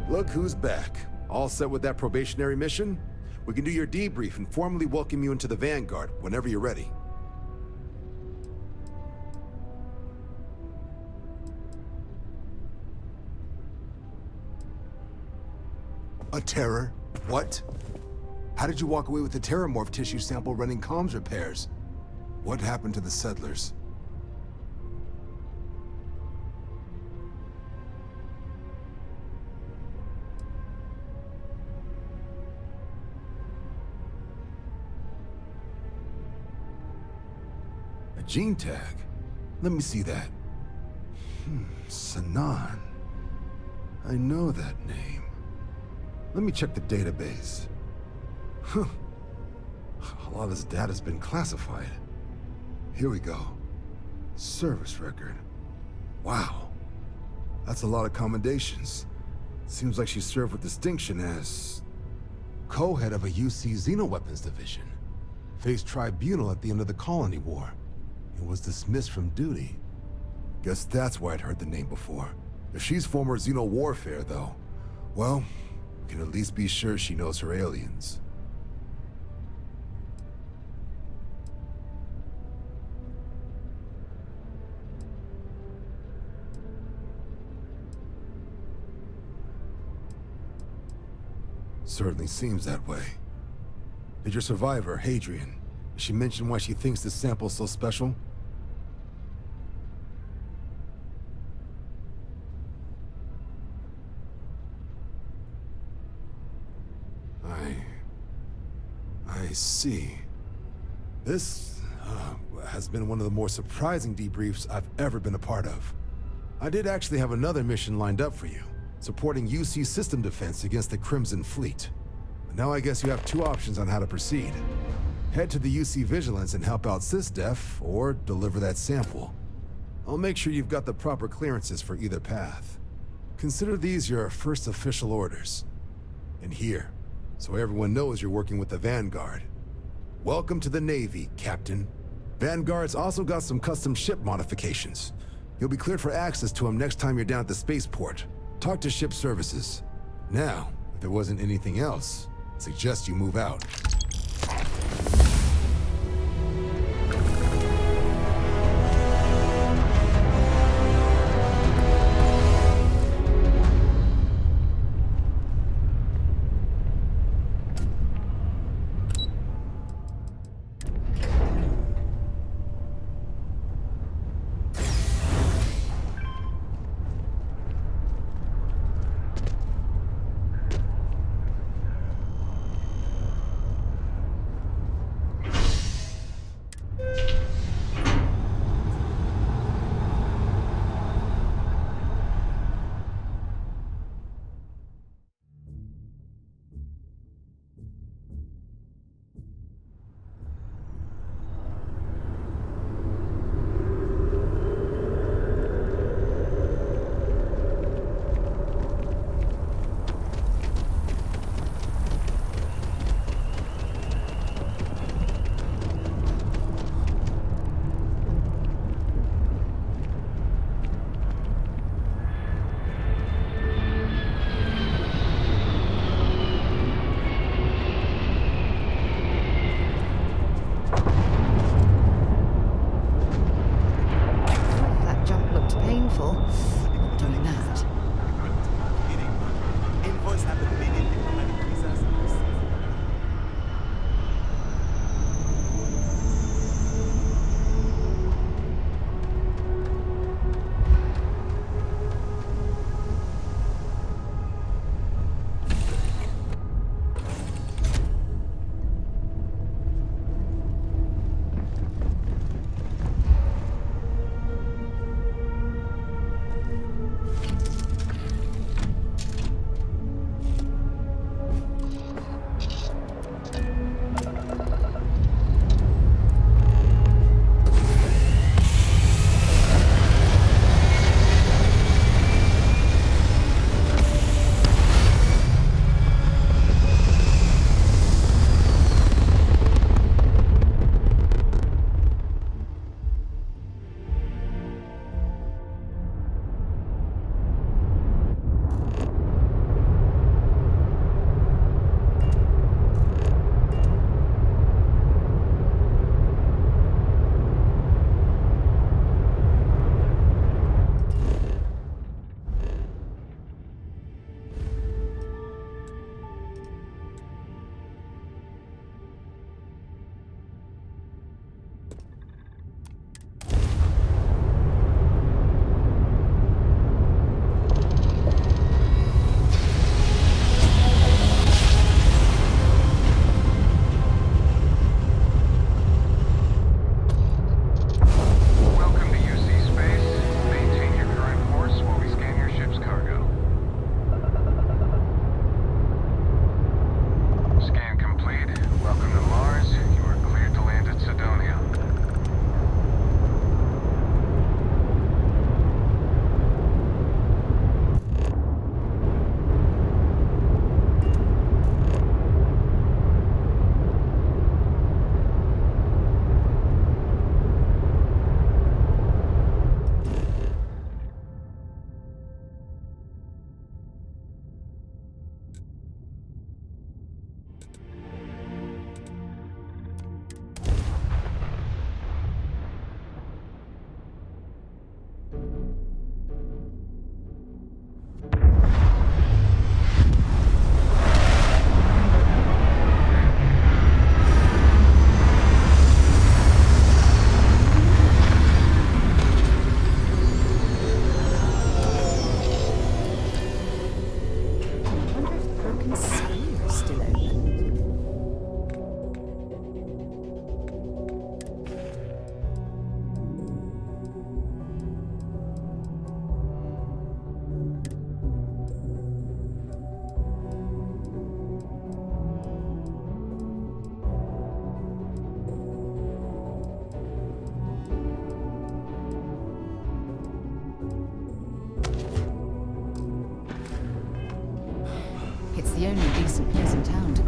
Look who's back. All set with that probationary mission? We can do your debrief and formally welcome you into the Vanguard whenever you're ready. A terror? What? How did you walk away with the terramorph tissue sample running comms repairs? What happened to the settlers? A gene tag? Let me see that. Sanan. I know that name. Let me check the database. Huh. A lot of this data's been classified. Here we go. Service record. Wow. That's a lot of commendations. Seems like she served with distinction as co-head of a UC Xenoweapons division. Faced tribunal at the end of the Colony War. And was dismissed from duty. Guess that's why I'd heard the name before. If she's former Xeno warfare, though, well, we can at least be sure she knows her aliens. Certainly seems that way. Did your survivor, Hadrian, did she mention why she thinks this sample's so special? I see. This has been one of the more surprising debriefs I've ever been a part of. I did actually have another mission lined up for you, supporting UC system defense against the Crimson Fleet. But now I guess you have two options on how to proceed. Head to the UC Vigilance and help out SysDef, or deliver that sample. I'll make sure you've got the proper clearances for either path. Consider these your first official orders. And here, so everyone knows you're working with the Vanguard. Welcome to the Navy, Captain. Vanguard's also got some custom ship modifications. You'll be cleared for access to them next time you're down at the spaceport. Talk to ship services. Now, if there wasn't anything else, I suggest you move out.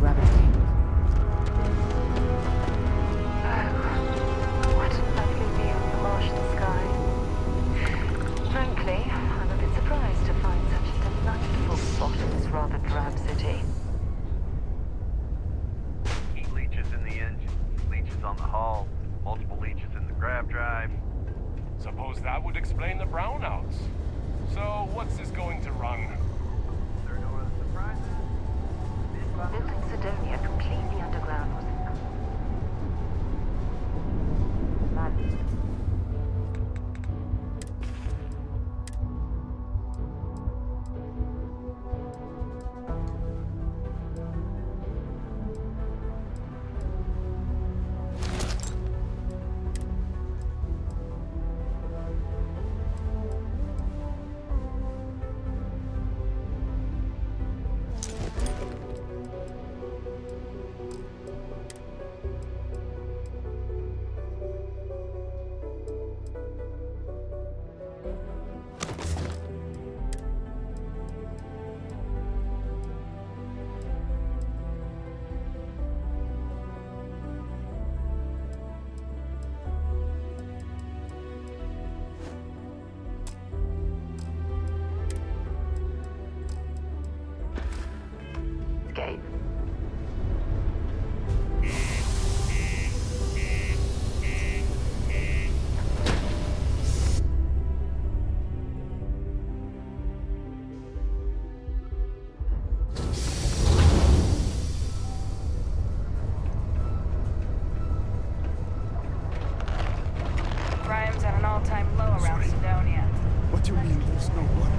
grab a drink. What a lovely view of the Martian sky. Frankly, I'm a bit surprised to find such a delightful spot in this rather drab city. Heat leeches in the engine, leeches on the hull, multiple leeches in the grav drive. Suppose that would explain the brownouts. So, what's this going to run? There are no other surprises. Building Sidonia completely underground was escape. Crime's at an all-time low around Sidonia. What do you mean there's no work?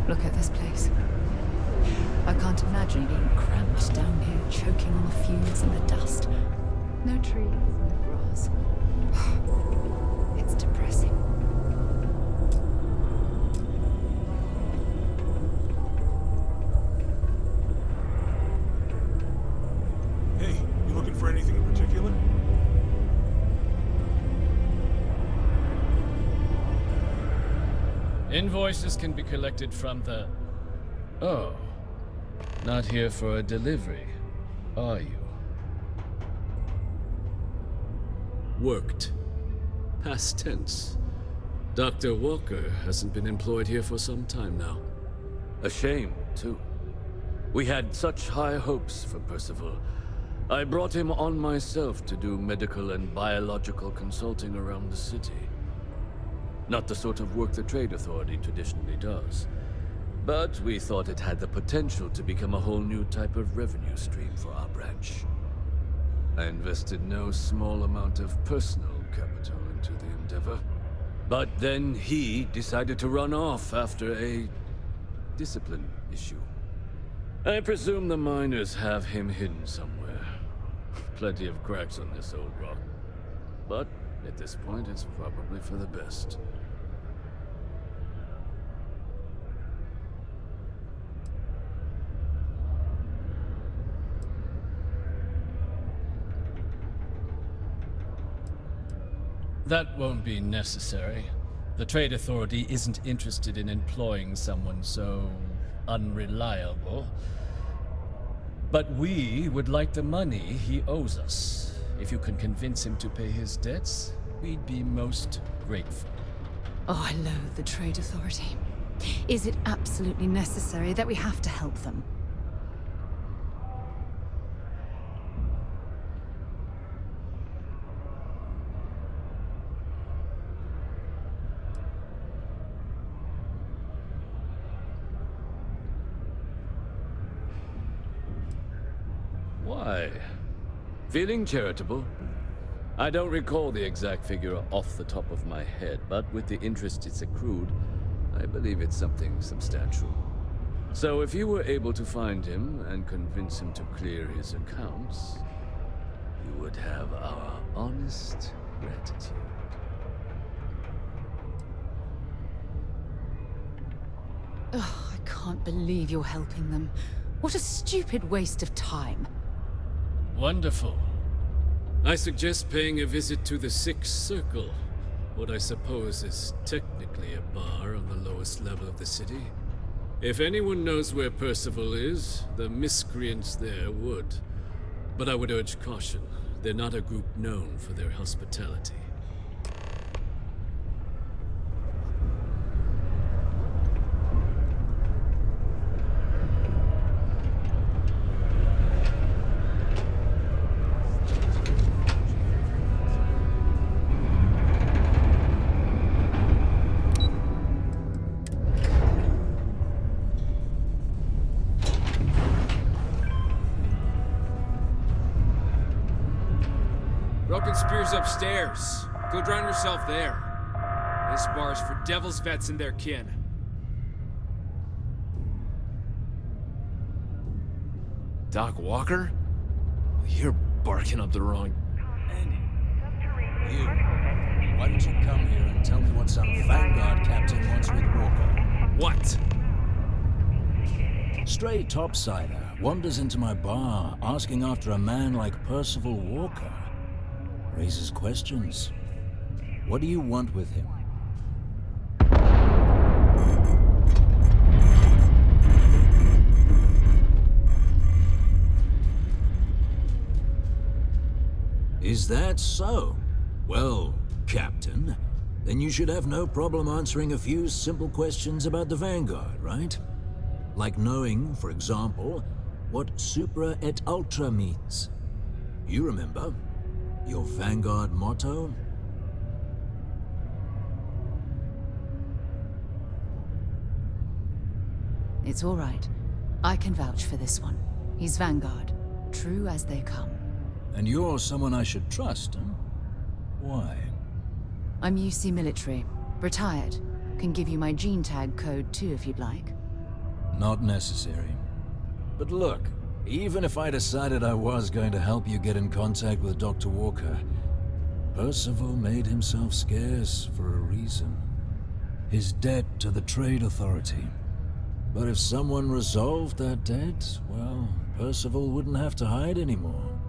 Look at this place. I can't imagine being cramped down here, choking on the fumes and the dust. No trees, no grass. It's depressing. Hey, you looking for anything in particular? Invoices can be collected from the... Oh. Not here for a delivery, are you? Worked. Past tense. Dr. Walker hasn't been employed here for some time now. A shame, too. We had such high hopes for Percival. I brought him on myself to do medical and biological consulting around the city. Not the sort of work the Trade Authority traditionally does. But we thought it had the potential to become a whole new type of revenue stream for our branch. I invested no small amount of personal capital into the endeavor. But then he decided to run off after a discipline issue. I presume the miners have him hidden somewhere. Plenty of cracks on this old rock. But at this point, it's probably for the best. That won't be necessary. The Trade Authority isn't interested in employing someone so unreliable. But we would like the money he owes us. If you can convince him to pay his debts, we'd be most grateful. Oh, I loathe the Trade Authority. Is it absolutely necessary that we have to help them? Why? Feeling charitable? I don't recall the exact figure off the top of my head, but with the interest it's accrued, I believe it's something substantial. So if you were able to find him and convince him to clear his accounts, you would have our honest gratitude. Ugh, I can't believe you're helping them. What a stupid waste of time. Wonderful. I suggest paying a visit to the Sixth Circle. what I suppose is technically a bar on the lowest level of the city. If anyone knows where Percival is, the miscreants there would. But I would urge caution. They're not a group known for their hospitality. Broken Spear's upstairs. Go drown yourself there. This bar's for devil's vets and their kin. Doc Walker? You're barking up the wrong... You. Why don't you come here and tell me what some Vanguard captain wants with Walker? What? Stray topsider wanders into my bar asking after a man like Percival Walker. Raises questions. What do you want with him? Is that so? Well, Captain, then you should have no problem answering a few simple questions about the Vanguard, right? Like knowing, for example, what Supra et Ultra means. You remember? Your Vanguard motto? It's all right. I can vouch for this one. He's Vanguard. True as they come. And you're someone I should trust, huh? Why? I'm UC military. Retired. Can give you my gene tag code too if you'd like. Not necessary. But look, even if I decided I was going to help you get in contact with Dr. Walker, Percival made himself scarce for a reason. His debt to the Trade Authority. But if someone resolved that debt, well, Percival wouldn't have to hide anymore.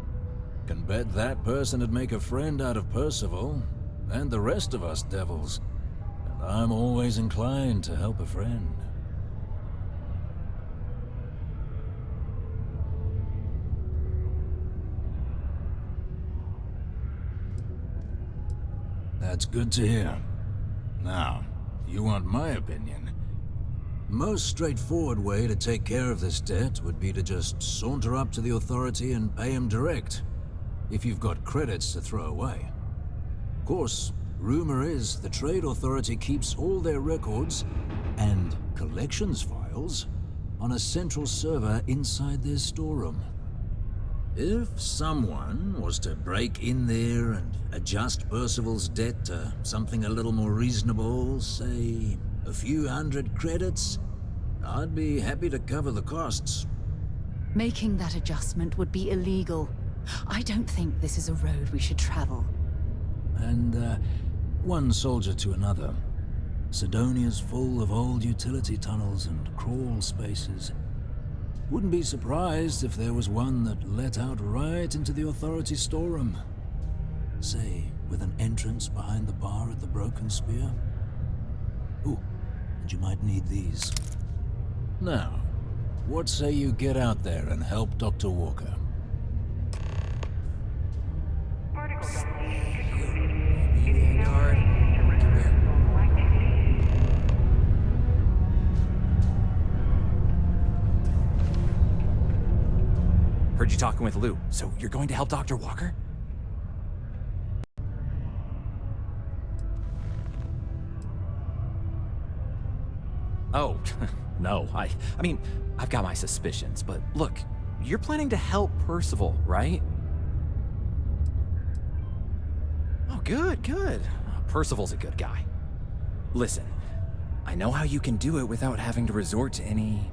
Can bet that person would make a friend out of Percival, and the rest of us devils. And I'm always inclined to help a friend. That's good to hear. Now, you want my opinion? Most straightforward way to take care of this debt would be to just saunter up to the Authority and pay him direct, if you've got credits to throw away. Of course, rumor is the Trade Authority keeps all their records and collections files on a central server inside their storeroom. If someone was to break in there and adjust Percival's debt to something a little more reasonable, say a few hundred credits, I'd be happy to cover the costs. Making that adjustment would be illegal. I don't think this is a road we should travel. And, one soldier to another. Sidonia's full of old utility tunnels and crawl spaces. Wouldn't be surprised if there was one that let out right into the Authority storeroom. Say, with an entrance behind the bar at the Broken Spear. Ooh, and you might need these. Now, what say you get out there and help Dr. Walker? Heard you talking with Lou, so you're going to help Dr. Walker? Oh, no, I mean, I've got my suspicions, but look, you're planning to help Percival, right? Oh, good. Percival's a good guy. Listen, I know how you can do it without having to resort to any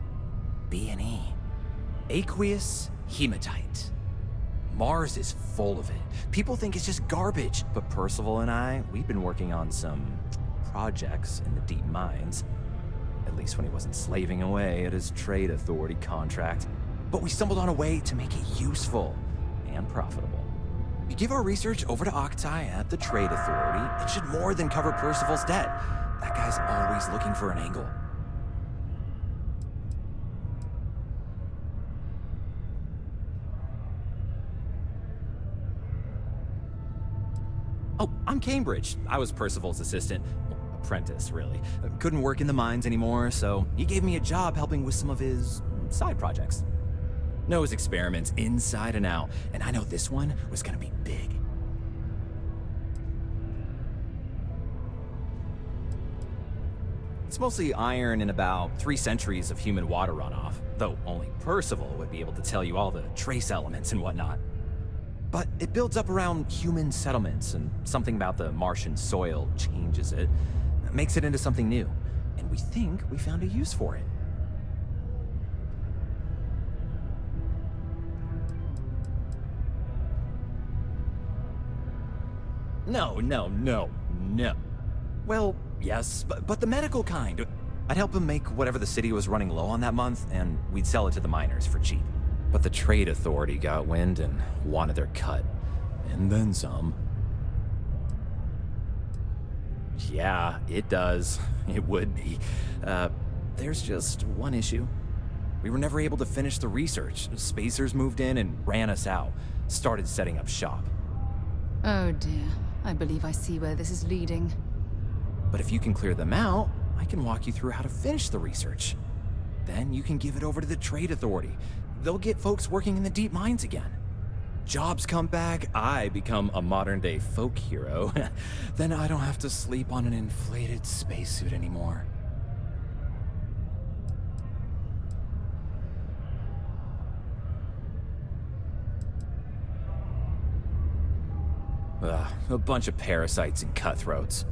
B&E. Aqueous hematite. Mars is full of it. People think it's just garbage, but Percival and I, we've been working on some projects in the deep mines. At least when he wasn't slaving away at his Trade Authority contract. But we stumbled on a way to make it useful and profitable. You give our research over to Octai at the Trade Authority, it should more than cover Percival's debt. That guy's always looking for an angle. Oh, I'm Cambridge. I was Percival's assistant. Apprentice, really. Couldn't work in the mines anymore, so he gave me a job helping with some of his side projects. Knows experiments inside and out, and I know this one was gonna be big. It's mostly iron and about 3 centuries of human water runoff, though only Percival would be able to tell you all the trace elements and whatnot. But it builds up around human settlements, and something about the Martian soil changes it, makes it into something new, and we think we found a use for it. No. Well, yes, but the medical kind. I'd help him make whatever the city was running low on that month, and we'd sell it to the miners for cheap. But the Trade Authority got wind and wanted their cut. And then some. Yeah, it does. It would be. There's just one issue. We were never able to finish the research. Spacers moved in and ran us out. Started setting up shop. Oh dear. I believe I see where this is leading. But if you can clear them out, I can walk you through how to finish the research. Then you can give it over to the Trade Authority. They'll get folks working in the deep mines again. Jobs come back, I become a modern-day folk hero. Then I don't have to sleep on an inflated spacesuit anymore. A bunch of parasites and cutthroats.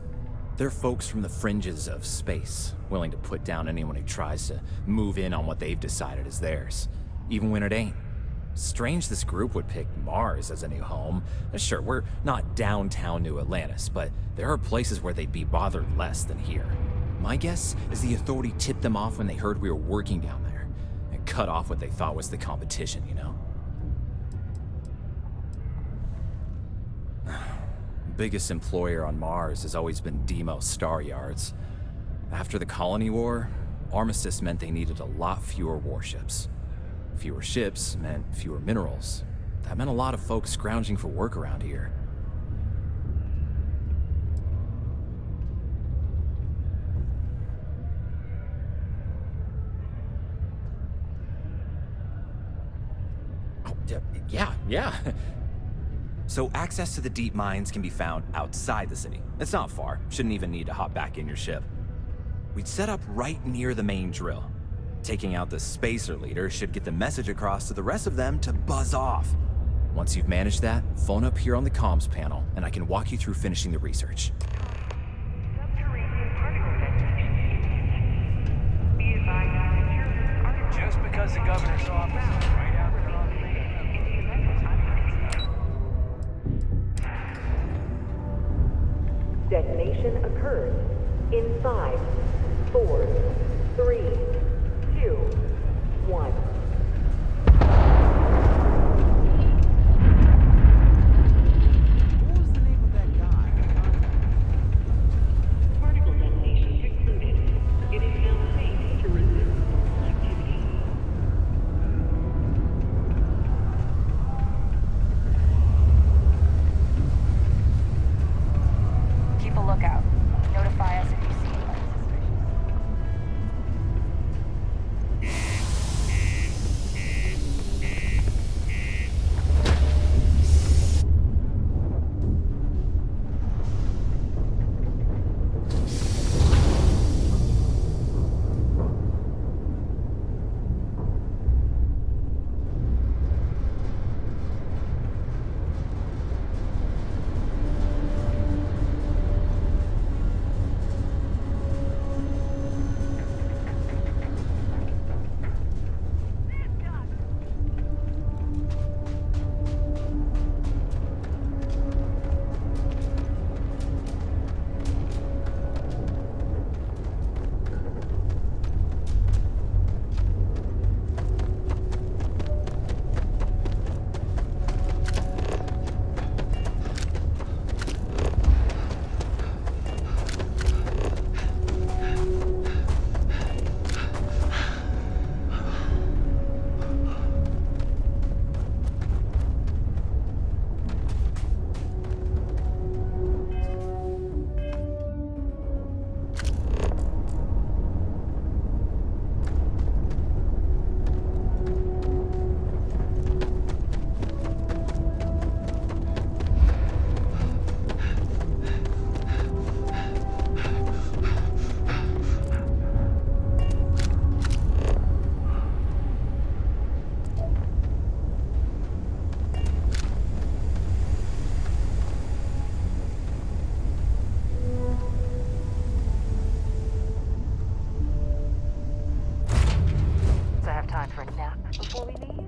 They're folks from the fringes of space, willing to put down anyone who tries to move in on what they've decided is theirs, even when it ain't. Strange this group would pick Mars as a new home. Sure, we're not downtown New Atlantis, but there are places where they'd be bothered less than here. My guess is the Authority tipped them off when they heard we were working down there, and cut off what they thought was the competition, you know? Biggest employer on Mars has always been Deimos Star Yards. After the Colony War, Armistice meant they needed a lot fewer warships. Fewer ships meant fewer minerals. That meant a lot of folks scrounging for work around here. Oh, yeah. So access to the deep mines can be found outside the city. It's not far. Shouldn't even need to hop back in your ship. We'd set up right near the main drill. Taking out the spacer leader should get the message across to the rest of them to buzz off. Once you've managed that, phone up here on the comms panel, and I can walk you through finishing the research. Just because the governor's office is right out there on the Detonation occurs in 5, 4, 3, 2, 1. What was the name of that guy? Particle detonation concluded. It is now safe to resume activity. Keep a lookout. Notify us if you see anyone suspicious. before we leave?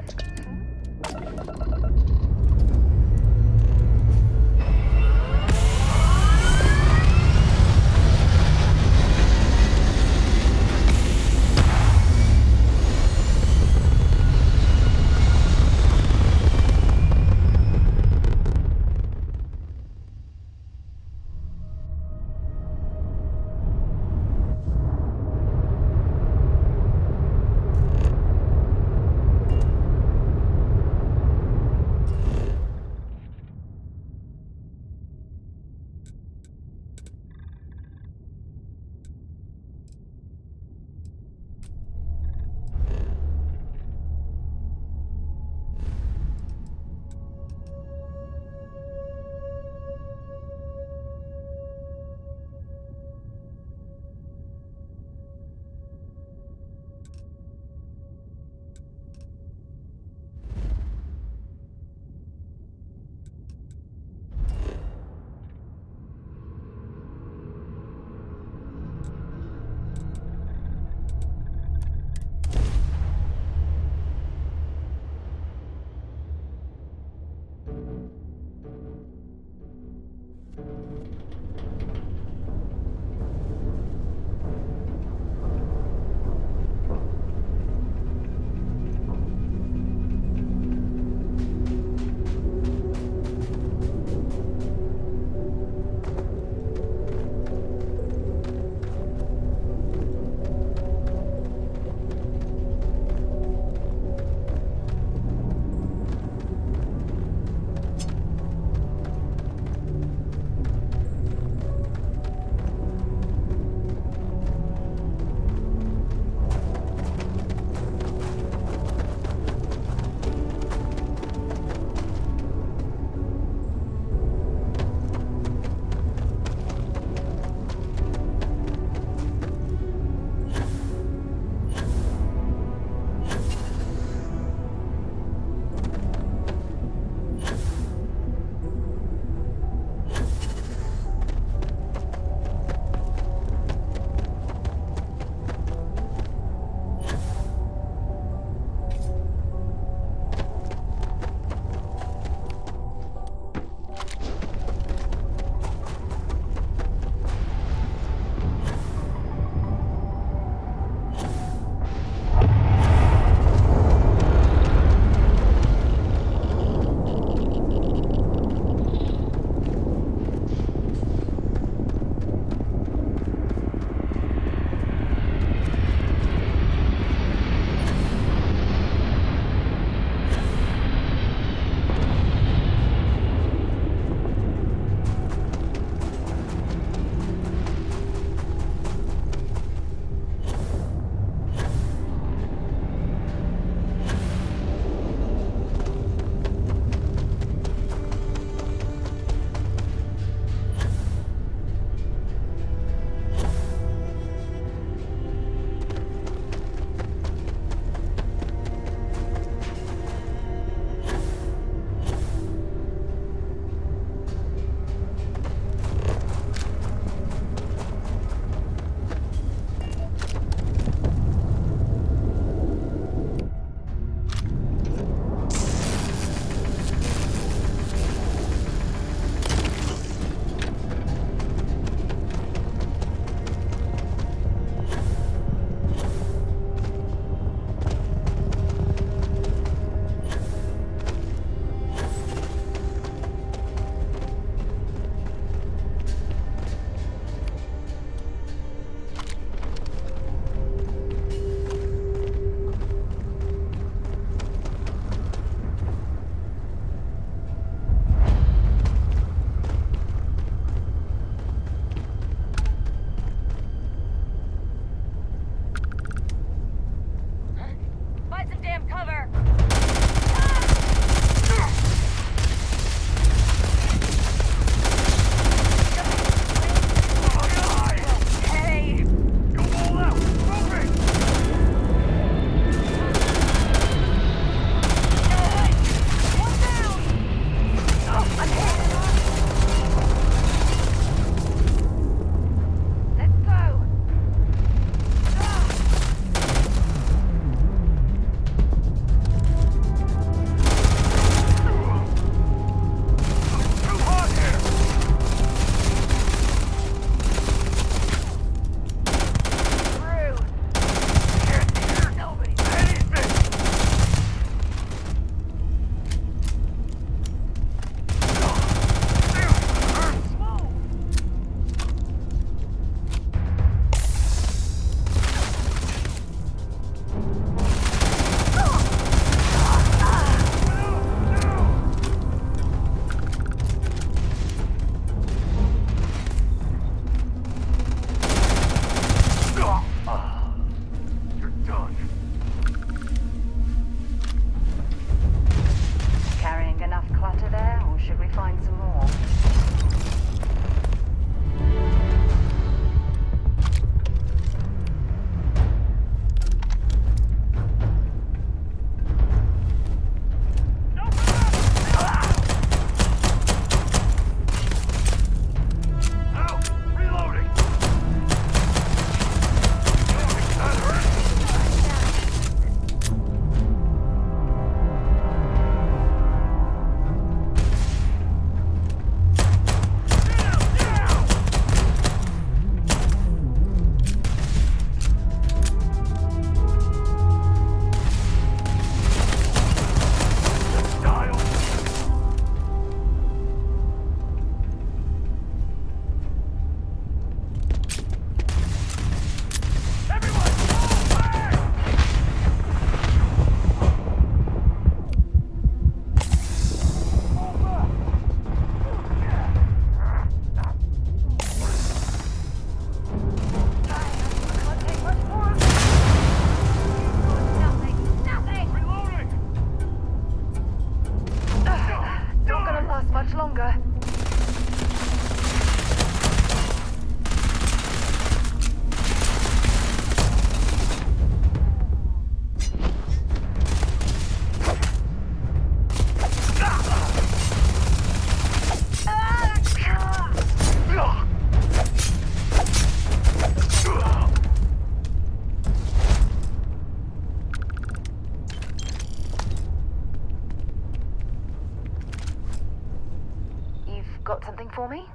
Got something for me?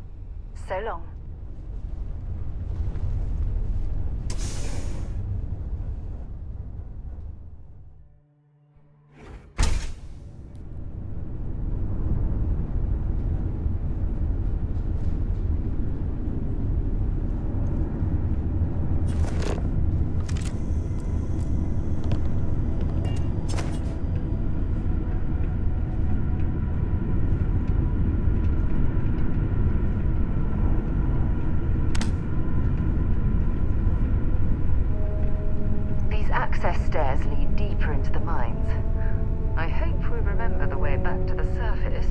So long. Access stairs lead deeper into the mines. I hope we remember the way back to the surface.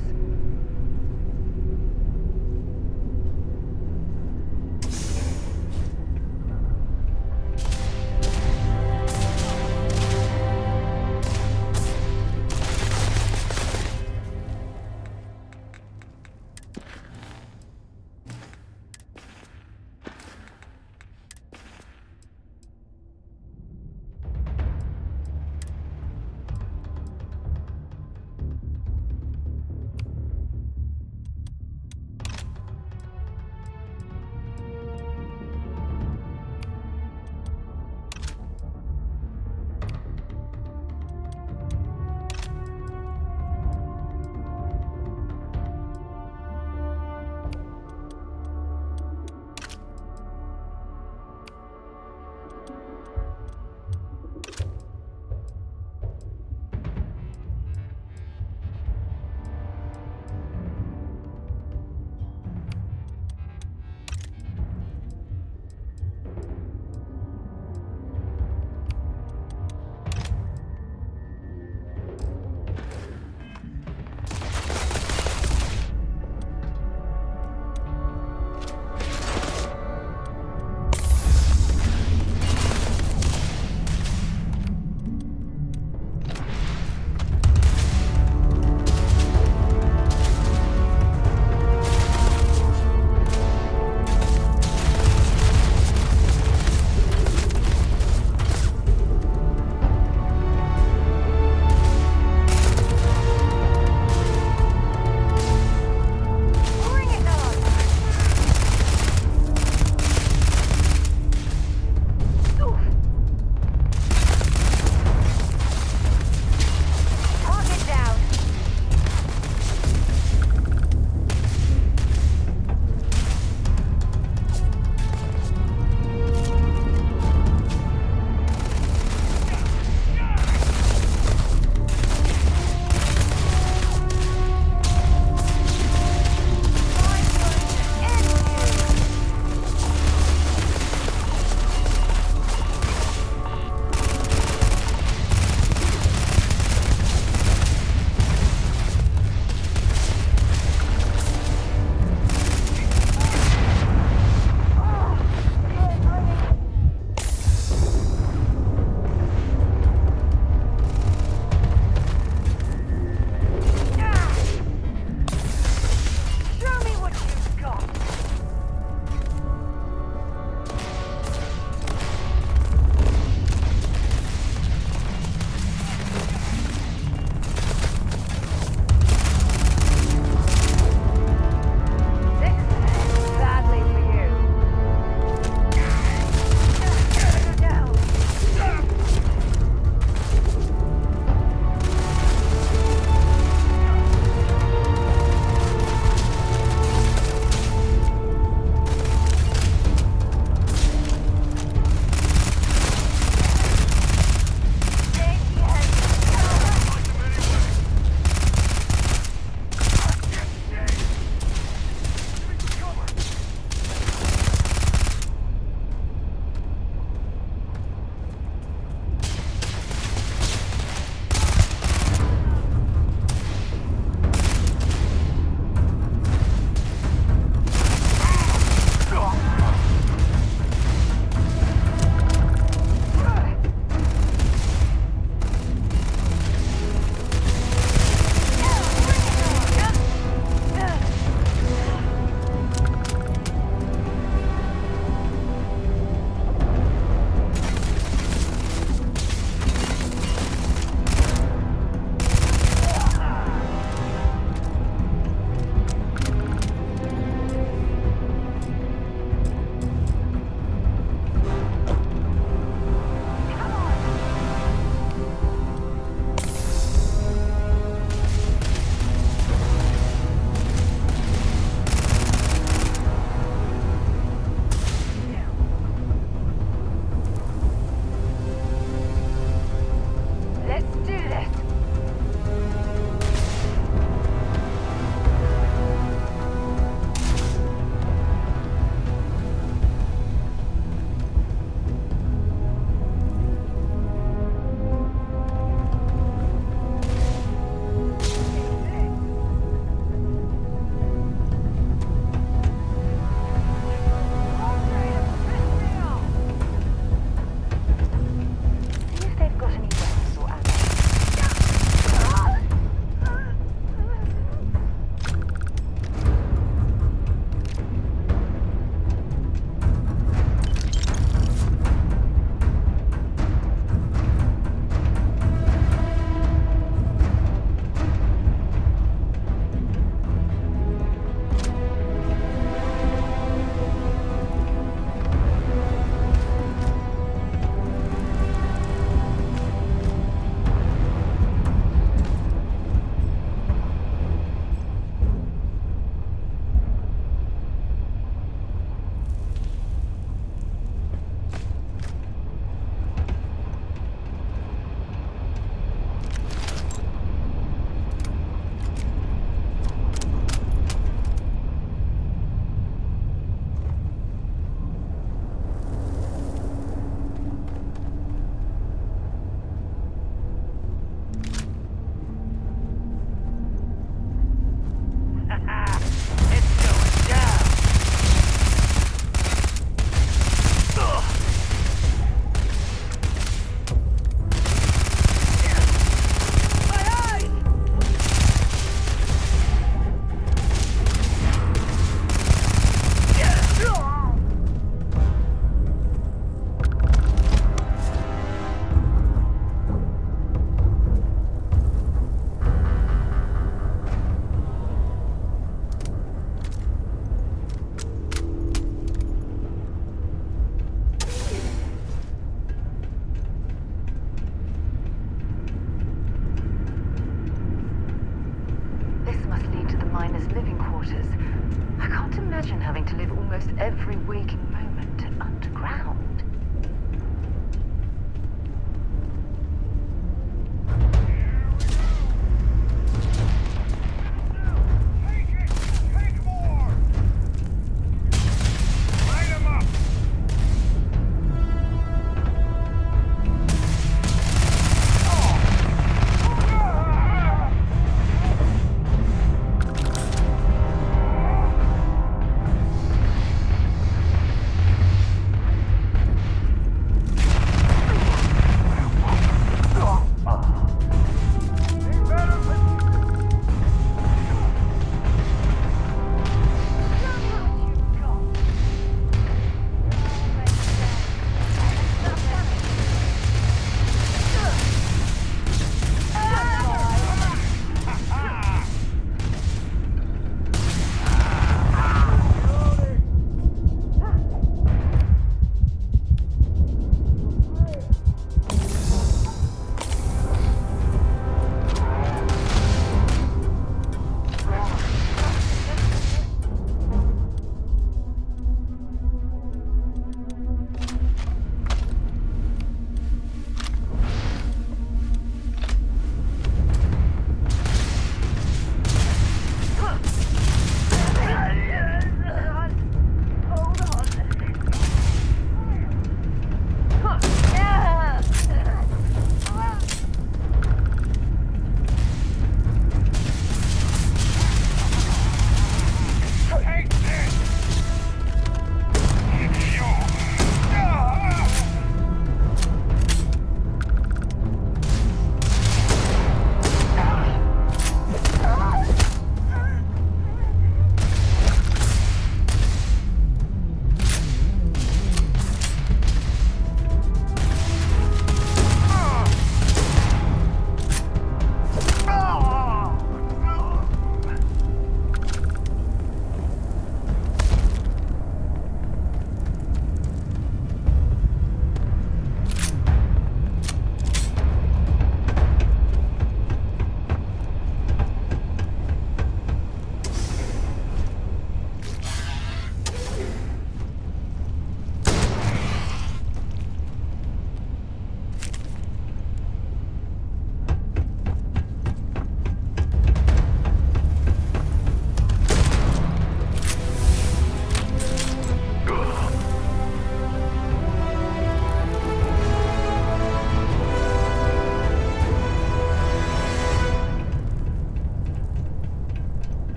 imagine having to live almost every waking moment underground.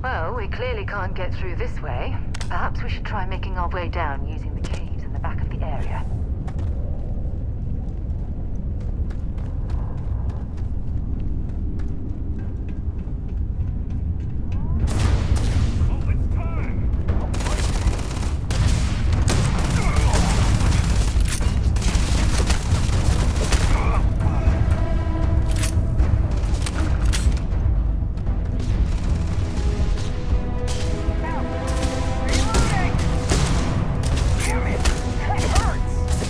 Well, we clearly can't get through this way. Perhaps we should try making our way down using the caves in the back of the area. Damn it! It hurts!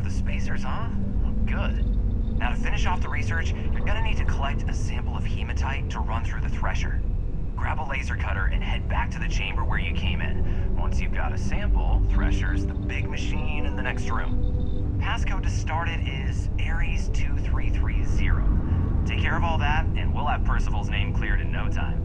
of the spacers, huh? Good. Now to finish off the research, you're gonna need to collect a sample of hematite to run through the thresher. Grab a laser cutter and head back to the chamber where you came in. Once you've got a sample, Thresher's the big machine in the next room. Passcode to start it is Ares 2330. Take care of all that, and we'll have Percival's name cleared in no time.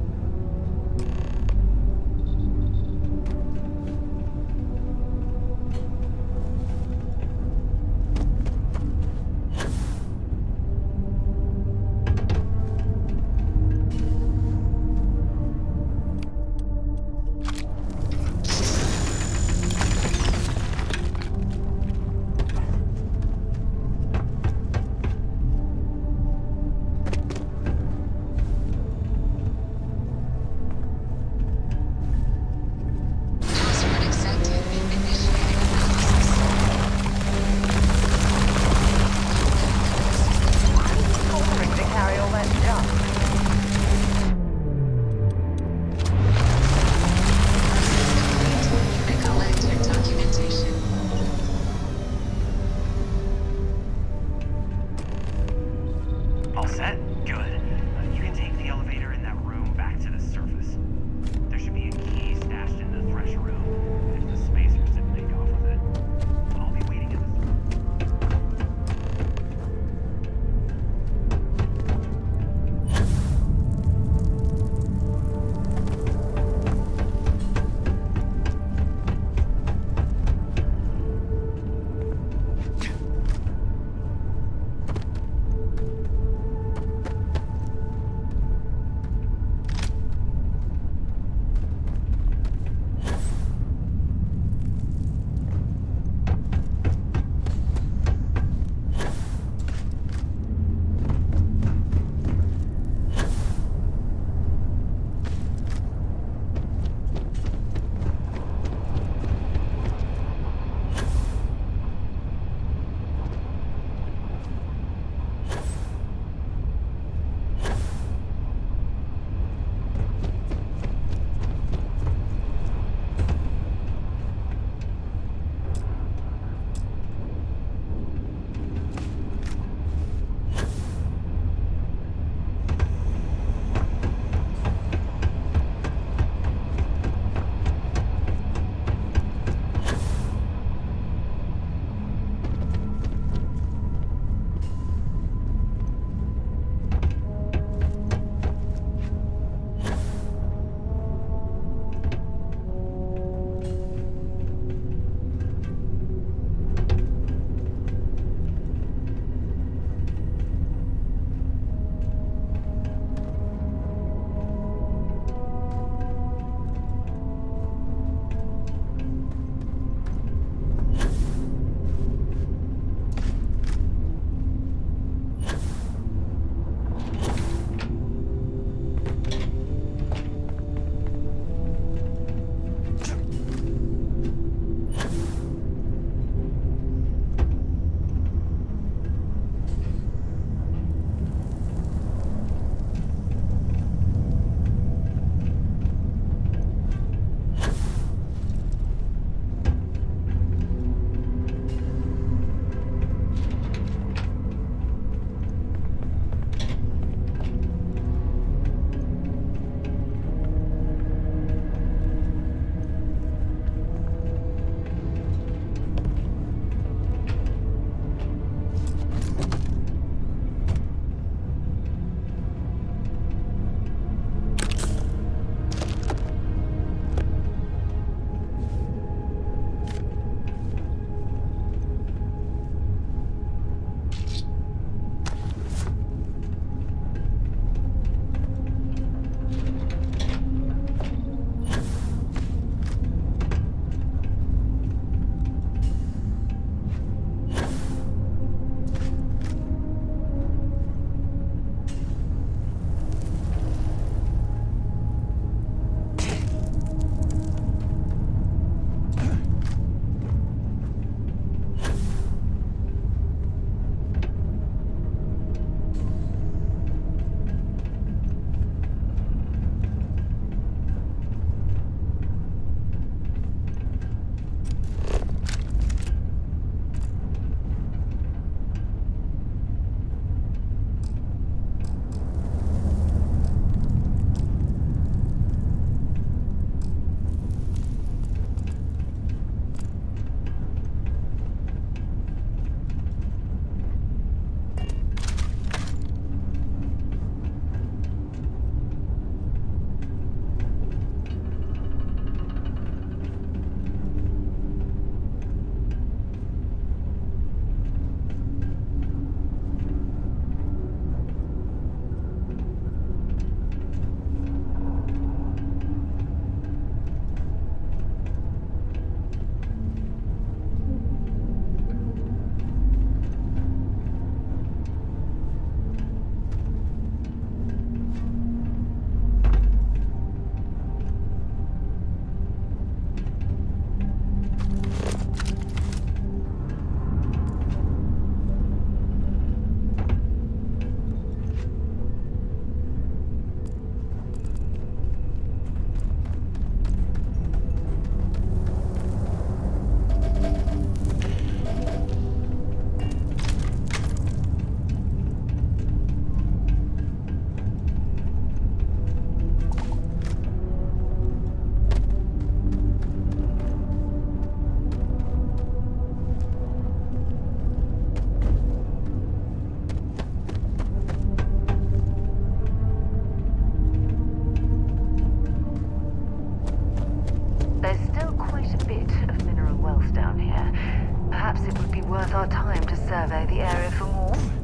our time to survey the area for more?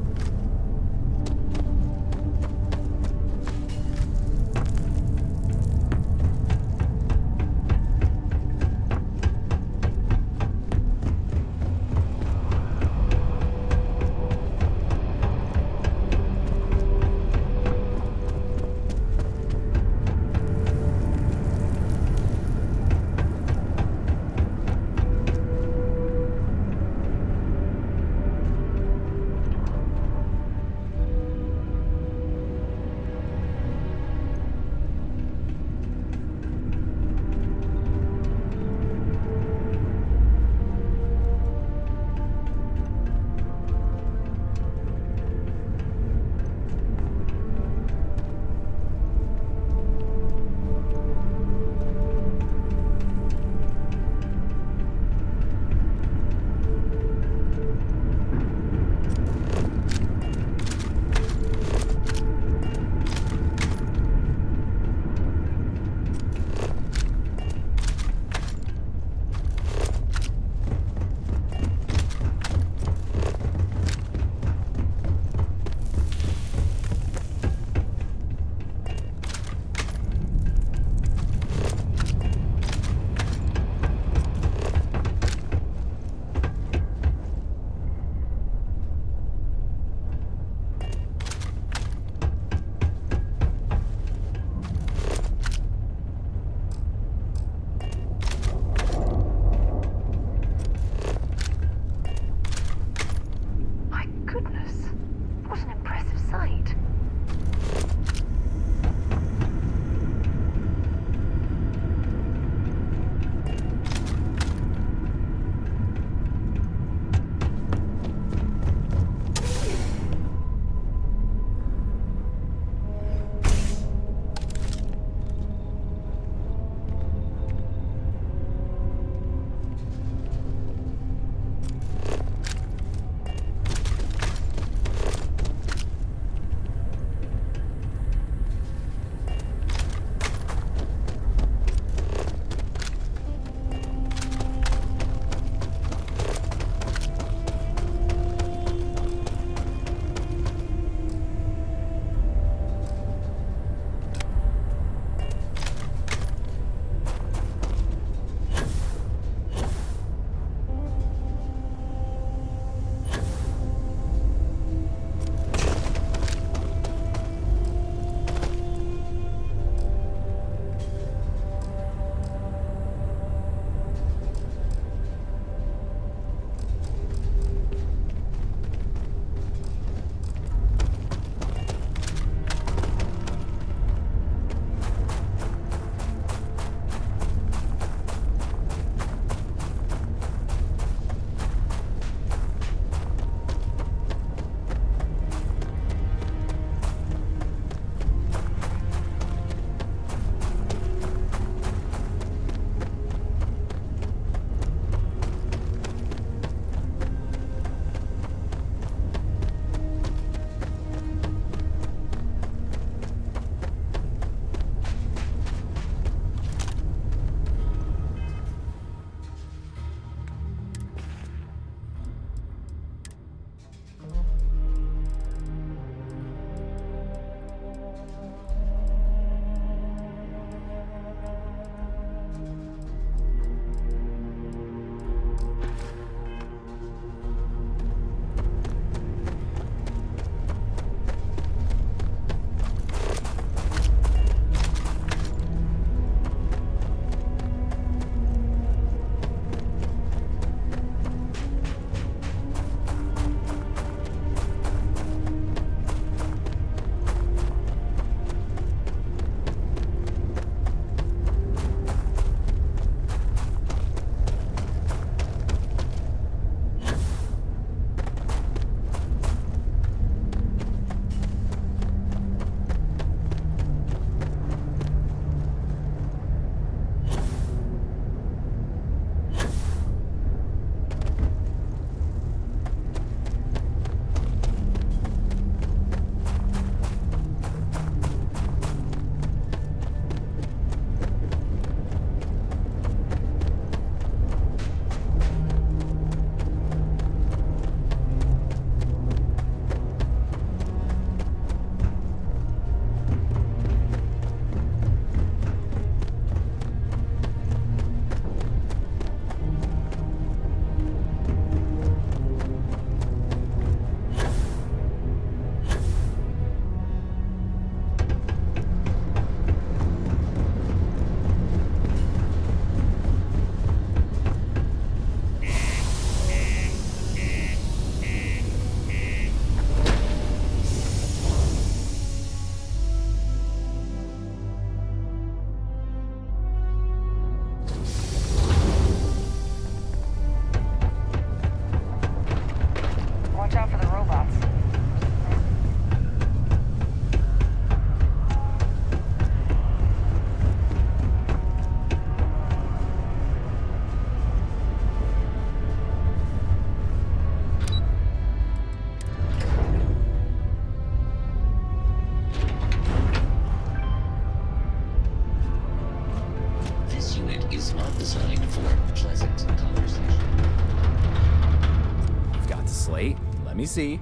Translate. Let me see.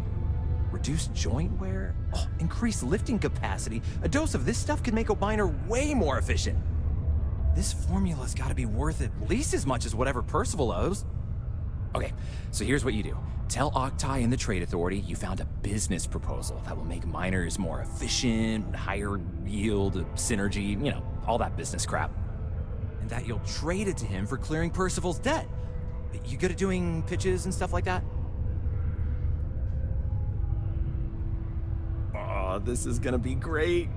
Reduce joint wear? Oh, increase lifting capacity. A dose of this stuff could make a miner way more efficient. This formula's gotta be worth at least as much as whatever Percival owes. Okay, so here's what you do. Tell Octai and the Trade Authority you found a business proposal that will make miners more efficient, higher yield, synergy, you know, all that business crap. And that you'll trade it to him for clearing Percival's debt. You good at doing pitches and stuff like that? Oh, this is gonna be great.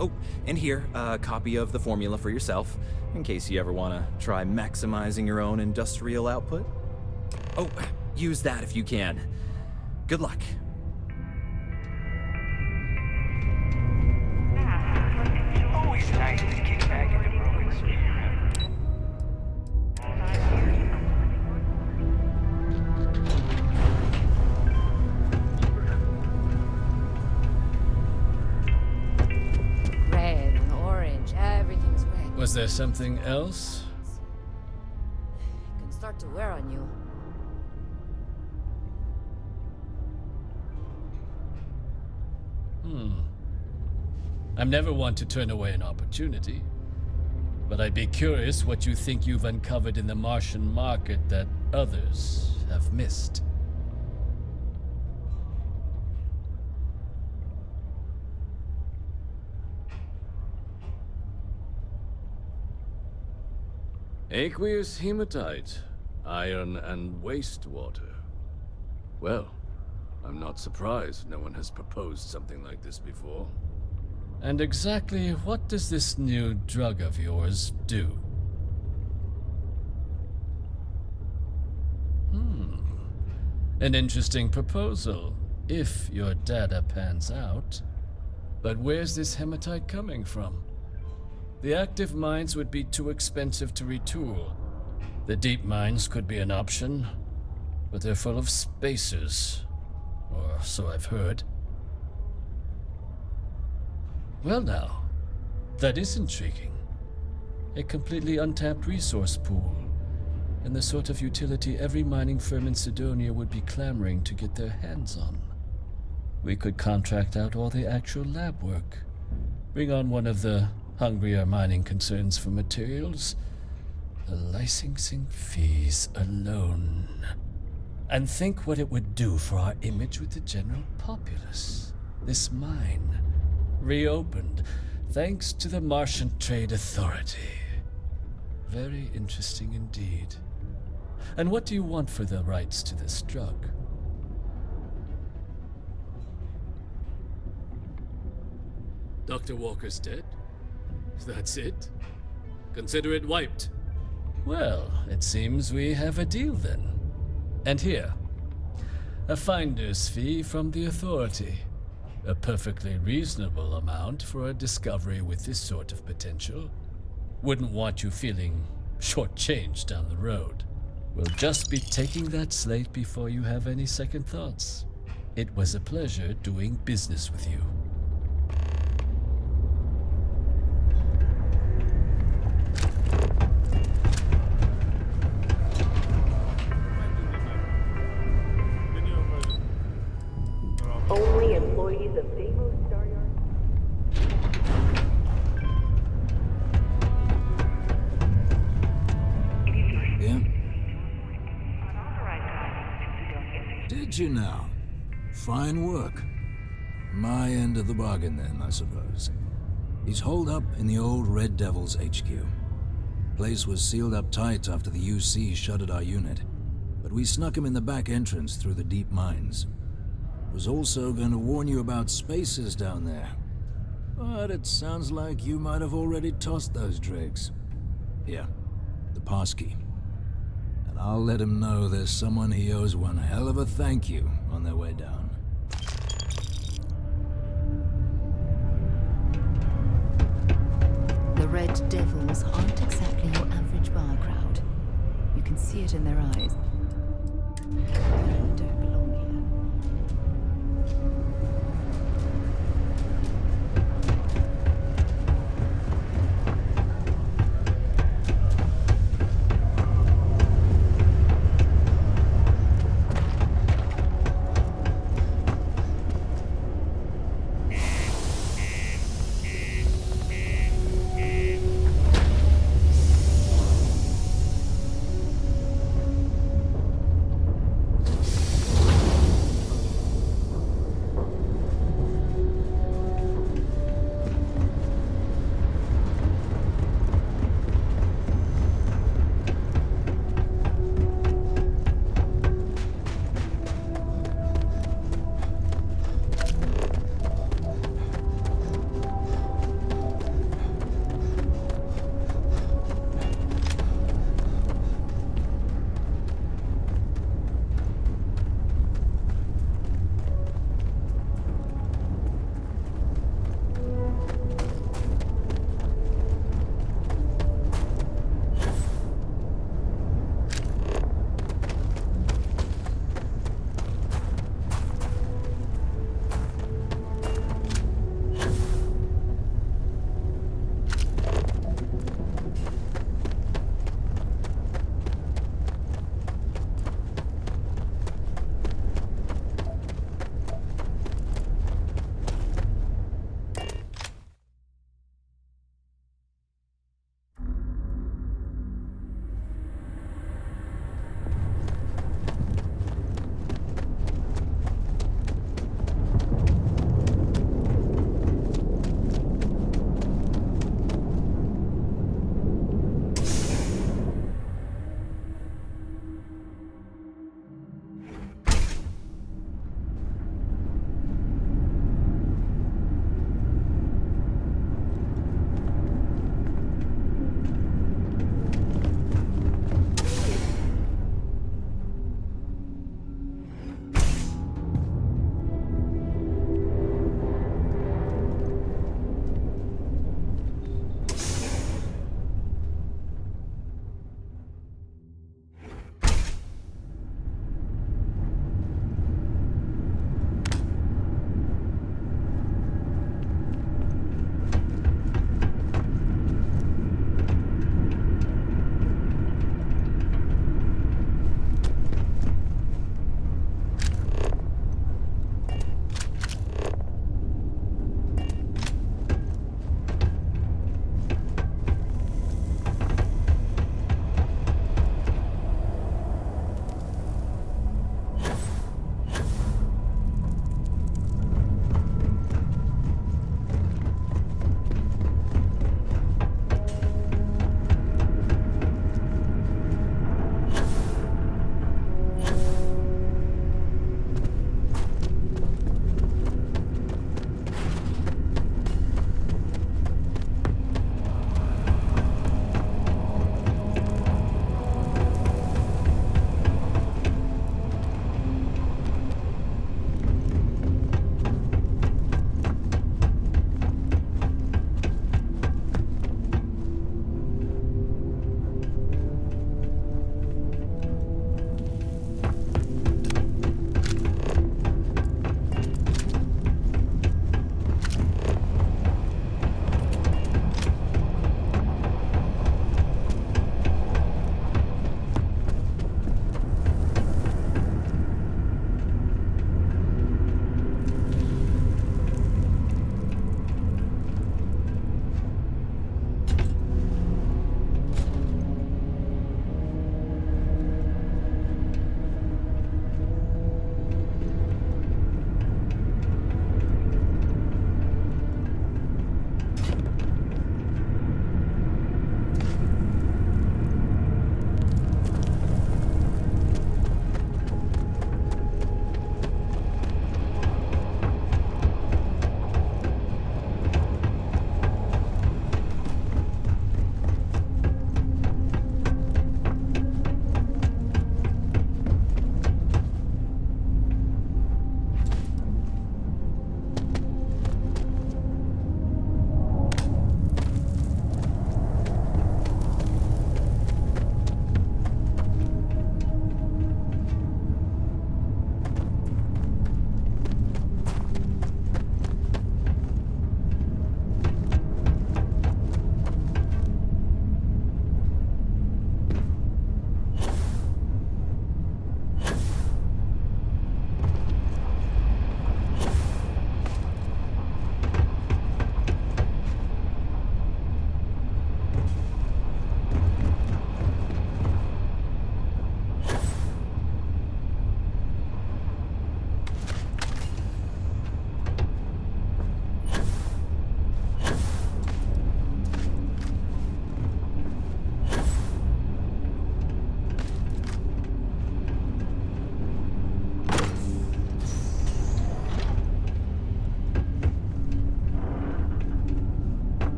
Oh, and here, a copy of the formula for yourself, in case you ever want to try maximizing your own industrial output. Oh, use that if you can. Good luck. Always nice to kick back into broken spear. Red and orange, everything's red. Was there something else? It can start to wear on you. I'm never one to turn away an opportunity, but I'd be curious what you think you've uncovered in the Martian market that others have missed. Aqueous hematite, iron and wastewater. Well, I'm not surprised no one has proposed something like this before. And exactly what does this new drug of yours do? An interesting proposal, if your data pans out. But where's this hematite coming from? The active mines would be too expensive to retool. The deep mines could be an option, but they're full of spacers, or so I've heard. Well now, that is intriguing. A completely untapped resource pool, and the sort of utility every mining firm in Sidonia would be clamoring to get their hands on. We could contract out all the actual lab work, bring on one of the hungrier mining concerns for materials, the licensing fees alone. And think what it would do for our image with the general populace. This mine, reopened thanks to the Martian Trade Authority. Very interesting indeed. And what do you want for the rights to this drug? Dr. Walker's dead? That's it? Consider it wiped. Well, it seems we have a deal then. And here, a finder's fee from the Authority. A perfectly reasonable amount for a discovery with this sort of potential. Wouldn't want you feeling shortchanged down the road. We'll just be taking that slate before you have any second thoughts. It was a pleasure doing business with you. Only employees of Deimos Star Yard. Yeah? Did you now? Fine work. My end of the bargain then, I suppose. He's holed up in the old Red Devil's HQ. Place was sealed up tight after the UC shuttered our unit, but we snuck him in the back entrance through the deep mines. Was also going to warn you about spacers down there. But it sounds like you might have already tossed those dregs. Here, the passkey. And I'll let him know there's someone he owes one hell of a thank you on their way down. The Red Devils aren't exactly your average bar crowd. You can see it in their eyes. You don't belong here.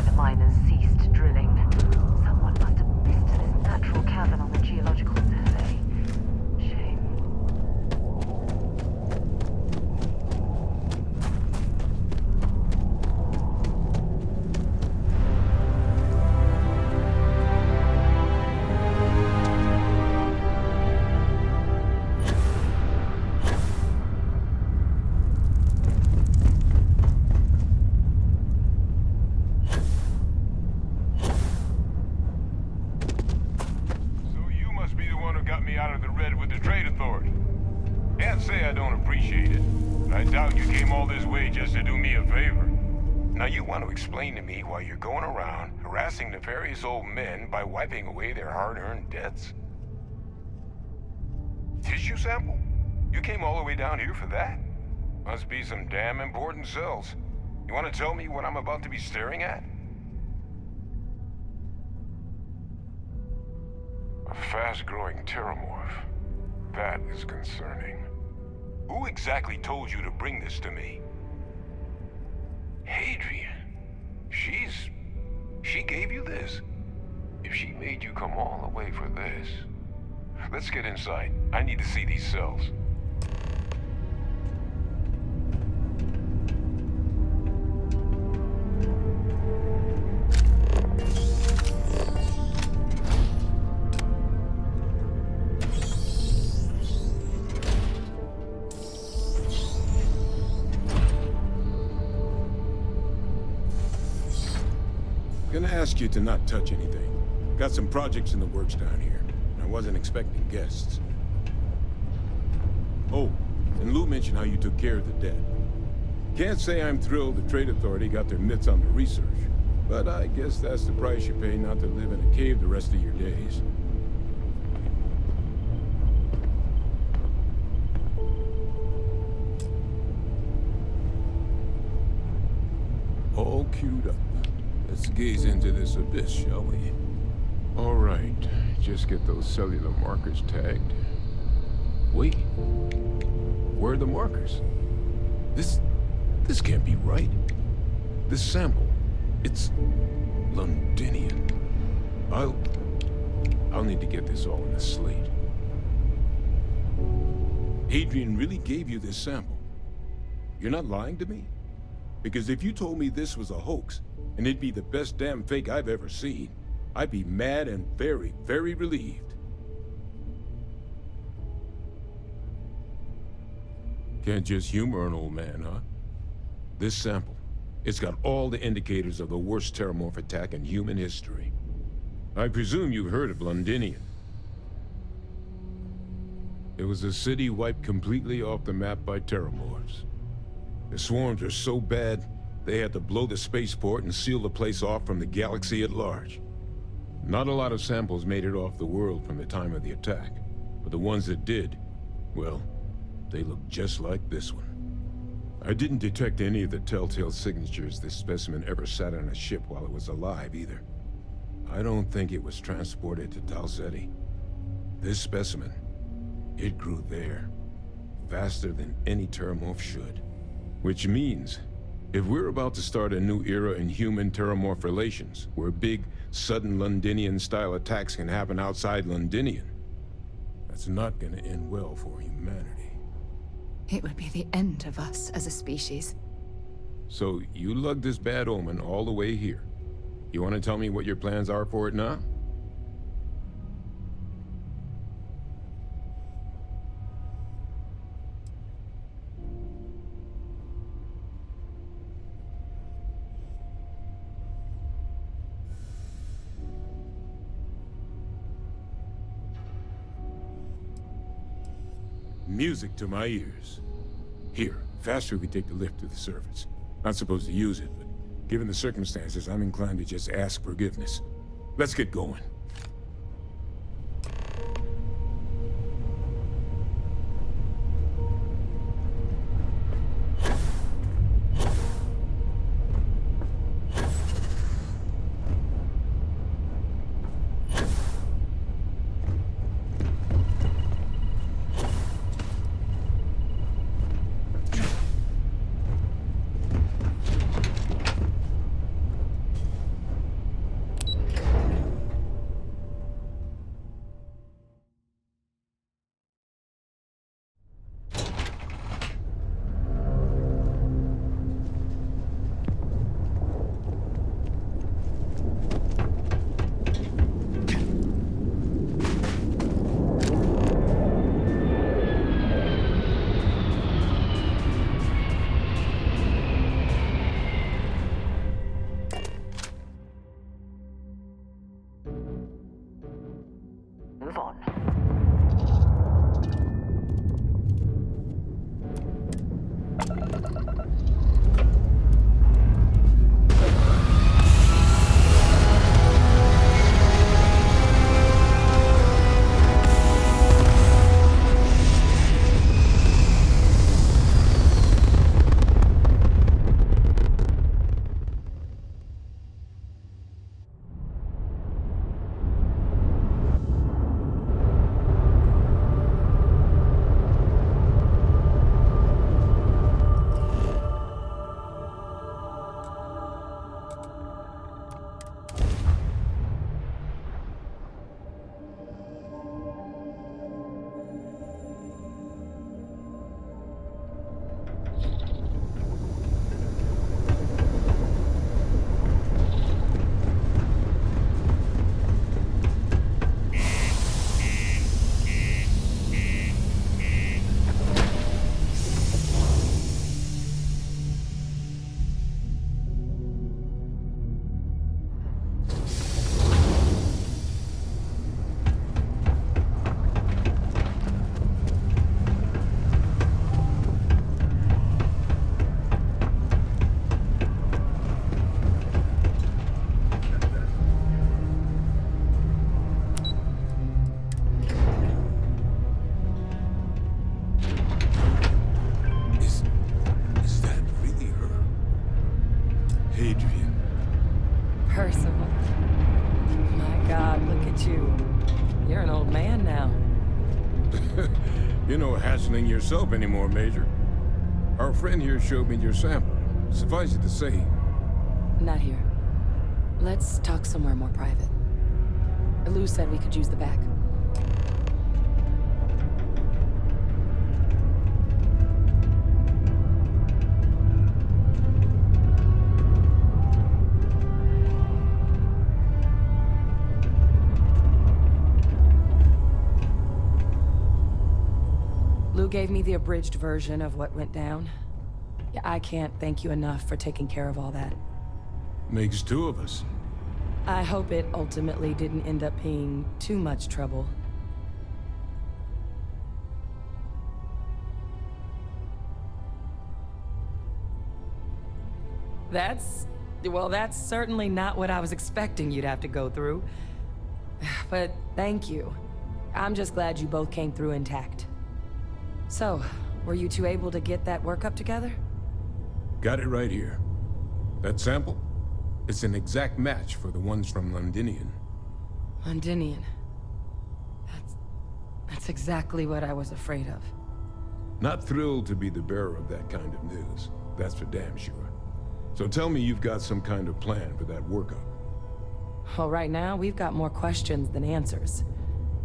why the miners ceased drilling. Someone must have missed this natural cavern on the geological survey. Shame. Explain to me why you're going around harassing nefarious old men by wiping away their hard-earned debts. Tissue sample? You came all the way down here for that? Must be some damn important cells. You want to tell me what I'm about to be staring at? A fast-growing terramorph. That is concerning. Who exactly told you to bring this to me? Hadrian. She gave you this? If she made you come all the way for this... Let's get inside. I need to see these cells. Gonna ask you to not touch anything. Got some projects in the works down here. I wasn't expecting guests. Oh, and Lou mentioned how you took care of the dead. Can't say I'm thrilled the Trade Authority got their mitts on the research, but I guess that's the price you pay not to live in a cave the rest of your days. All queued up. Let's gaze into this abyss, shall we? All right, just get those cellular markers tagged. Wait, where are the markers? This can't be right. This sample, it's Londinian. I'll need to get this all in a slate. Hadrian really gave you this sample. You're not lying to me? Because if you told me this was a hoax, and it'd be the best damn fake I've ever seen, I'd be mad and very, very relieved. Can't just humor an old man, huh? This sample, it's got all the indicators of the worst terramorph attack in human history. I presume you've heard of Londinian. It was a city wiped completely off the map by terramorphs. The swarms are so bad, they had to blow the spaceport and seal the place off from the galaxy at large. Not a lot of samples made it off the world from the time of the attack, but the ones that did, well, they look just like this one. I didn't detect any of the telltale signatures this specimen ever sat on a ship while it was alive, either. I don't think it was transported to Tau Ceti. This specimen, it grew there, faster than any terramorph should. Which means, if we're about to start a new era in human-terramorph relations, where big, sudden Londinian-style attacks can happen outside Londinian, that's not gonna end well for humanity. It would be the end of us as a species. So, you lugged this bad omen all the way here. You want to tell me what your plans are for it now? Music to my ears. Here, faster we take the lift to the surface. Not supposed to use it, but given the circumstances, I'm inclined to just ask forgiveness. Let's get going. Hadrian. Percival. My God, look at you. You're an old man now. You're no hassling yourself anymore, Major. Our friend here showed me your sample. Suffice it to say... Not here. Let's talk somewhere more private. Lou said we could use the back. Lou gave me the abridged version of what went down. Yeah, I can't thank you enough for taking care of all that. Makes two of us. I hope it ultimately didn't end up being too much trouble. Well, that's certainly not what I was expecting you'd have to go through. But thank you. I'm just glad you both came through intact. So, were you two able to get that workup together? Got it right here. That sample? It's an exact match for the ones from Londinian. Londinian. That's exactly what I was afraid of. Not thrilled to be the bearer of that kind of news. That's for damn sure. So tell me you've got some kind of plan for that workup. Well, right now, we've got more questions than answers.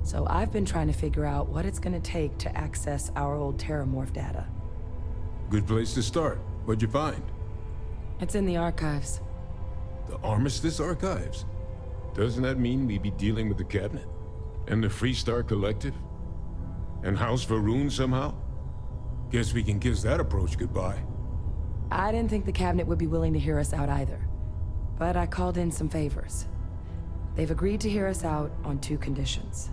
So I've been trying to figure out what it's gonna take to access our old Terramorph data. Good place to start. What'd you find? It's in the archives. The Armistice Archives? Doesn't that mean we'd be dealing with the Cabinet? And the Freestar Collective? And House Varun somehow? Guess we can kiss that approach goodbye. I didn't think the Cabinet would be willing to hear us out either. But I called in some favors. They've agreed to hear us out on two conditions.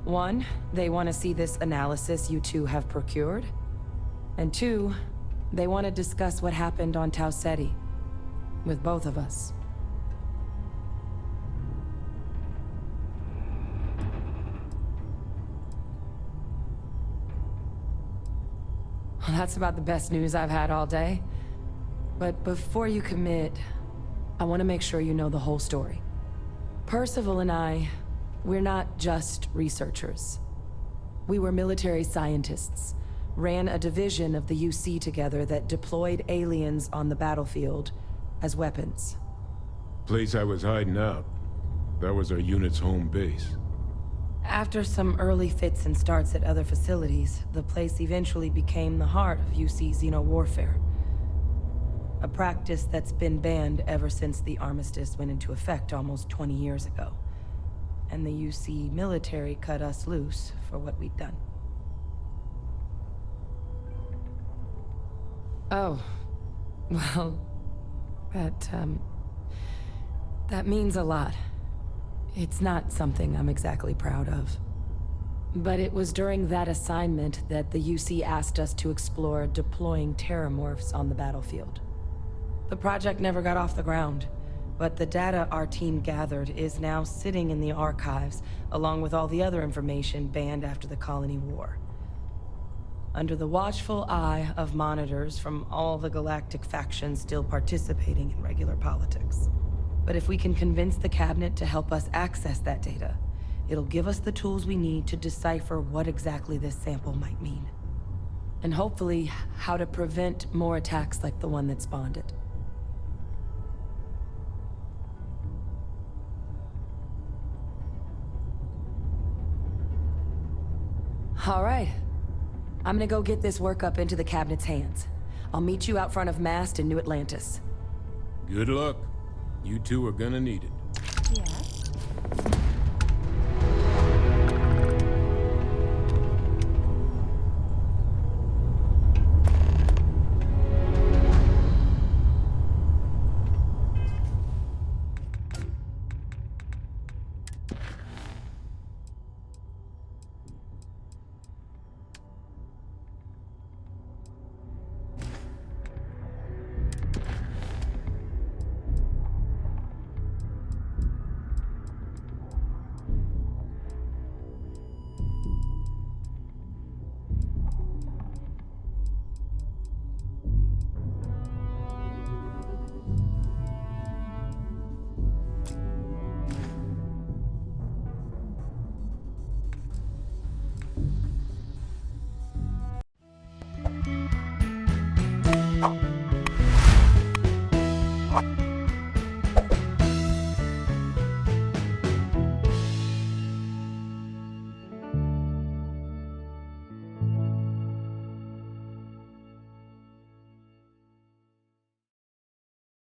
One, they want to see this analysis you two have procured. And two, they want to discuss what happened on Tau Ceti. With both of us. Well, that's about the best news I've had all day. But before you commit, I want to make sure you know the whole story. Percival and I, we're not just researchers. We were military scientists, ran a division of the UC together that deployed aliens on the battlefield as weapons. Place I was hiding out. That was our unit's home base. After some early fits and starts at other facilities, the place eventually became the heart of UC xeno-warfare. A practice that's been banned ever since the armistice went into effect almost 20 years ago. And the UC military cut us loose for what we'd done. Oh. Well, that means a lot. It's not something I'm exactly proud of. But it was during that assignment that the UC asked us to explore deploying terramorphs on the battlefield. The project never got off the ground, but the data our team gathered is now sitting in the archives, along with all the other information banned after the Colony War. Under the watchful eye of monitors from all the galactic factions still participating in regular politics. But if we can convince the Cabinet to help us access that data, it'll give us the tools we need to decipher what exactly this sample might mean. And hopefully, how to prevent more attacks like the one that spawned it. All right. I'm gonna go get this workup into the Cabinet's hands. I'll meet you out front of Mast in New Atlantis. Good luck. You two are gonna need it. Yes?